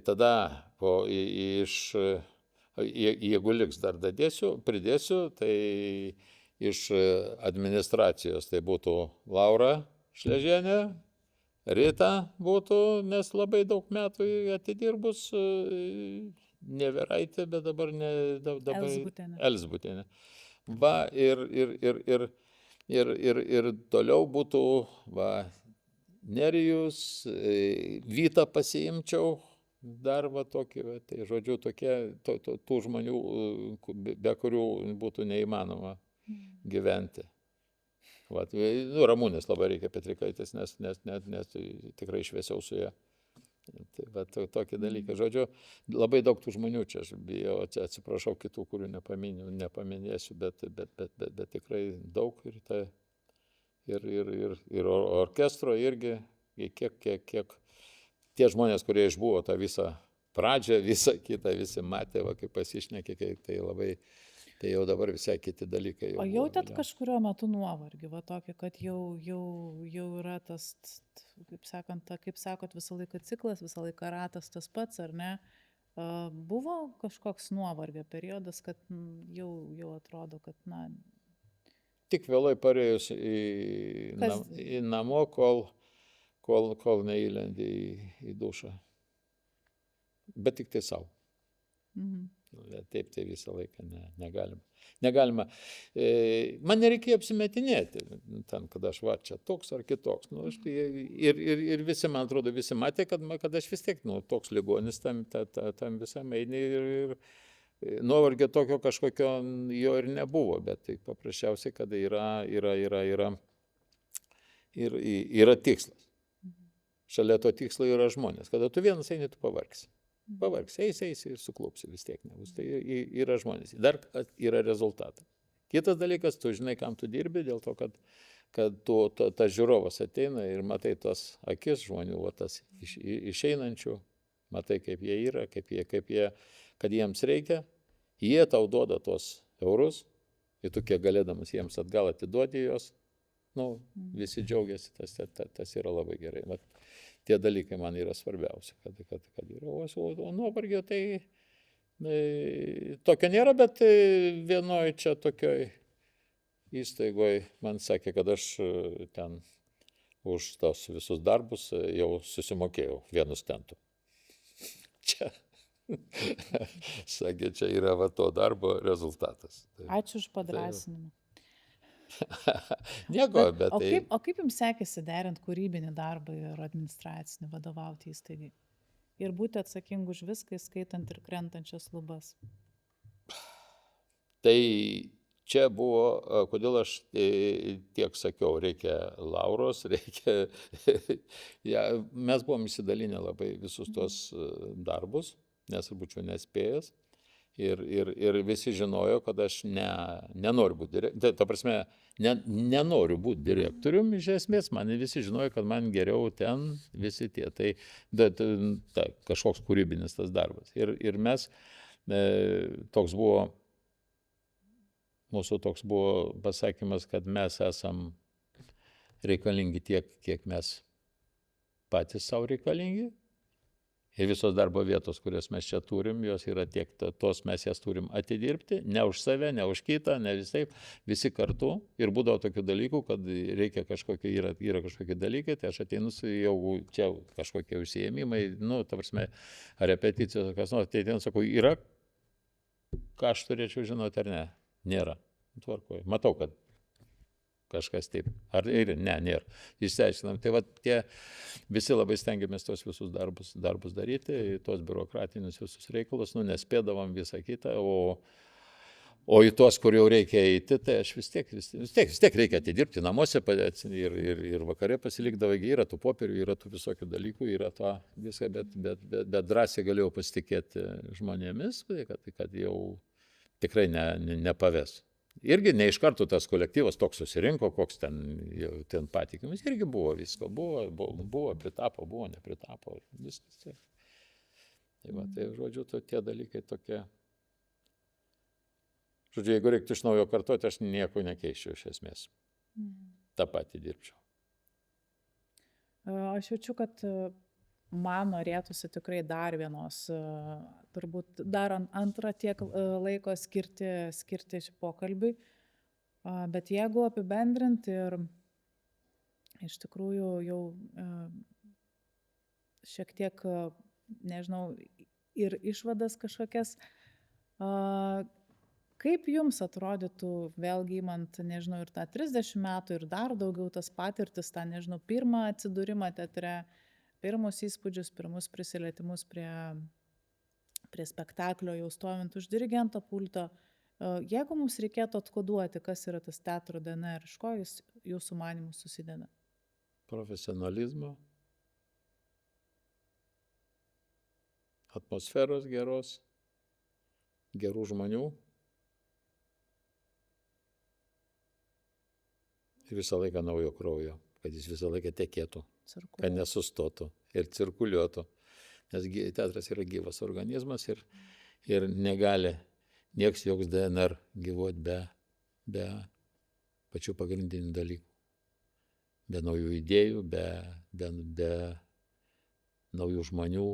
Tada jeigu liks dar pridėsiu, tai iš administracijos tai būtų Laura Šležienė, Rita būtų, nes labai daug metų atidirbus, Neveraitė, bet dabar Elsbutienė. Va, ir toliau būtų Nerijus, Vytą pasiimčiau, dar tokį, tai žodžiu, tokie, tų žmonių, be kurių būtų neįmanoma gyventi. Ramūnės labai reikia Petrikaitės, nes tikrai šviesiau su ją. Tai tokį dalyką. Žodžiu, labai daug tų žmonių čia, aš bijau, atsiprašau kitų, kurių nepaminėsiu, bet tikrai daug ir orkestro irgi, kiek tie žmonės, kurie išbuvo tą visą pradžią, visą kitą, visi matė, kaip pasišnekė, tai labai, tai jau dabar visai kiti dalykai. O jautėt kažkurio metu nuovargį, tokį, kad jau yra tas, kaip sakot, visą laiką ciklas, visą laiką ratas tas pats, ar ne? Buvo kažkoks nuovargio periodas, kad jau atrodo, kad, Tik vėlai parėjus į namo, kol neįlendi į dušą. Bet tik tai savo. Taip tai visą laiką negalima. Man nereikėjo apsimetinėti, ten, kad aš čia toks ar kitoks. Ir visi, man atrodo, visi matė, kad aš vis tiek toks ligonis tam visam eini ir nuovargio tokio kažkokio jo ir nebuvo, bet tai paprasčiausiai, kad yra tikslas. Šalia to tikslo yra žmonės. Kada tu vienas eini, tu pavargsi. Eisi ir suklupsi, vis tiek nebus. Tai yra žmonės. Dar yra rezultatai. Kitas dalykas, tu žinai, kam tu dirbi, dėl to, kad tas žiūrovas ateina ir matai tas akis žmonių, tas išeinančių, matai, kaip jie yra, kad jiems reikia, jie tau duoda tos eurus, ir tu kiek galėdamas jiems atgal atiduodi juos, visi džiaugiasi, tas yra labai gerai. Tie dalykai man yra svarbiausia, kad yra. O nuovargio tai tokio nėra, bet vienoj čia tokioj įstaigoj man sakė, kad aš ten už tos visus darbus jau susimokėjau 1 centu. Čia, sakė, čia yra to darbo rezultatas. Ačiū už padrąsinimą. Nieko, bet o kaip jums sekėsi derinti kūrybinį darbą ir administracinį, vadovauti įstaigai? Ir būti atsakingu už viską, skaitant ir krentančias lubas? Tai čia buvo, kodėl aš tiek sakiau, reikia Lauros, reikia... Mes buvom įsidalinę labai visus tos darbus, nes būčiau nespėjęs. Ir visi žinojo, kad aš nenoriu būti direktoriumi. Ta prasme, nenoriu būti direktoriumi, iš esmės, man visi žinojo, kad man geriau ten visi tie. Tai kažkoks kūrybinis tas darbas. Ir mes, mūsų toks buvo pasakymas, kad mes esam reikalingi tiek, kiek mes patys savo reikalingi. Ir visos darbo vietos, kurias mes čia turim, jos yra tiek, tos mes jas turim atidirbti, ne už save, ne už kitą, ne visi kartu. Ir būdavo tokių dalykų, kad reikia yra kažkokie dalykai, tai aš ateinu jau čia kažkokie užsiėmimai, ta prasme, repeticijos, kas nors, tai ateinu, sakau, yra, ką aš turėčiau žinoti ar ne? Nėra. Tvarkoju. Matau, kad kažkas taip. Ar nėra. Išsiaiškinam. Tai tie visi labai stengiamės tos visus darbus daryti, tos biurokratinius visus reikalus, nespėdavom visą kitą, o į tos, kur jau reikia eiti, tai aš vis tiek reikia atidirbti namuose ir vakare pasilikdavo, yra tų popierių, yra tų visokių dalykų, yra to viską, bet drąsiai galėjau pasitikėti žmonėmis, kad jau tikrai nepaves. irgi ne iš karto tas kolektyvas toks susirinko, koks ten patikimas, irgi buvo visko, buvo, pritapo, buvo, nepritapo, viskas. Tai va, tai žodžiu, tie dalykai tokie. Žodžiu, jeigu reiktų iš naujo kartuoti, aš nieko nekeičiau iš esmės. Ta pati dirbčiau. Aš jaučiu, kad man norėtųsi tikrai dar vienos, turbūt dar antrą tiek laiko skirti šį pokalbiui. Bet jeigu apibendrinti ir iš tikrųjų jau šiek tiek, nežinau, ir išvadas kažkokias, kaip jums atrodytų, vėlgi imant, nežinau, ir tą 30 metų, ir dar daugiau tas patirtis, tą, nežinau, pirmą atsidūrimą teatre, pirmus įspūdžius, pirmus prisilietimus prie spektaklio, jau stovint už dirigento pulto. Jeigu mums reikėtų atkoduoti, kas yra tas teatro DNR, iš ko jis jūsų manymų susideda? Profesionalizmo, atmosferos geros, gerų žmonių. Ir visą laiką naujo kraujo, kad jis visą laiką tekėtų, kad nesustotų ir cirkuliuotų. Nes teatras yra gyvas organizmas ir negali nieks joks DNR gyvuoti be pačių pagrindinių dalykų. Be naujų idėjų, be naujų žmonių,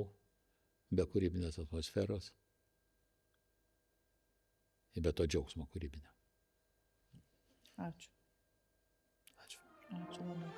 be kūrybinės atmosferos ir be to džiaugsmo kūrybinio. Ačiū. Ačiū labai.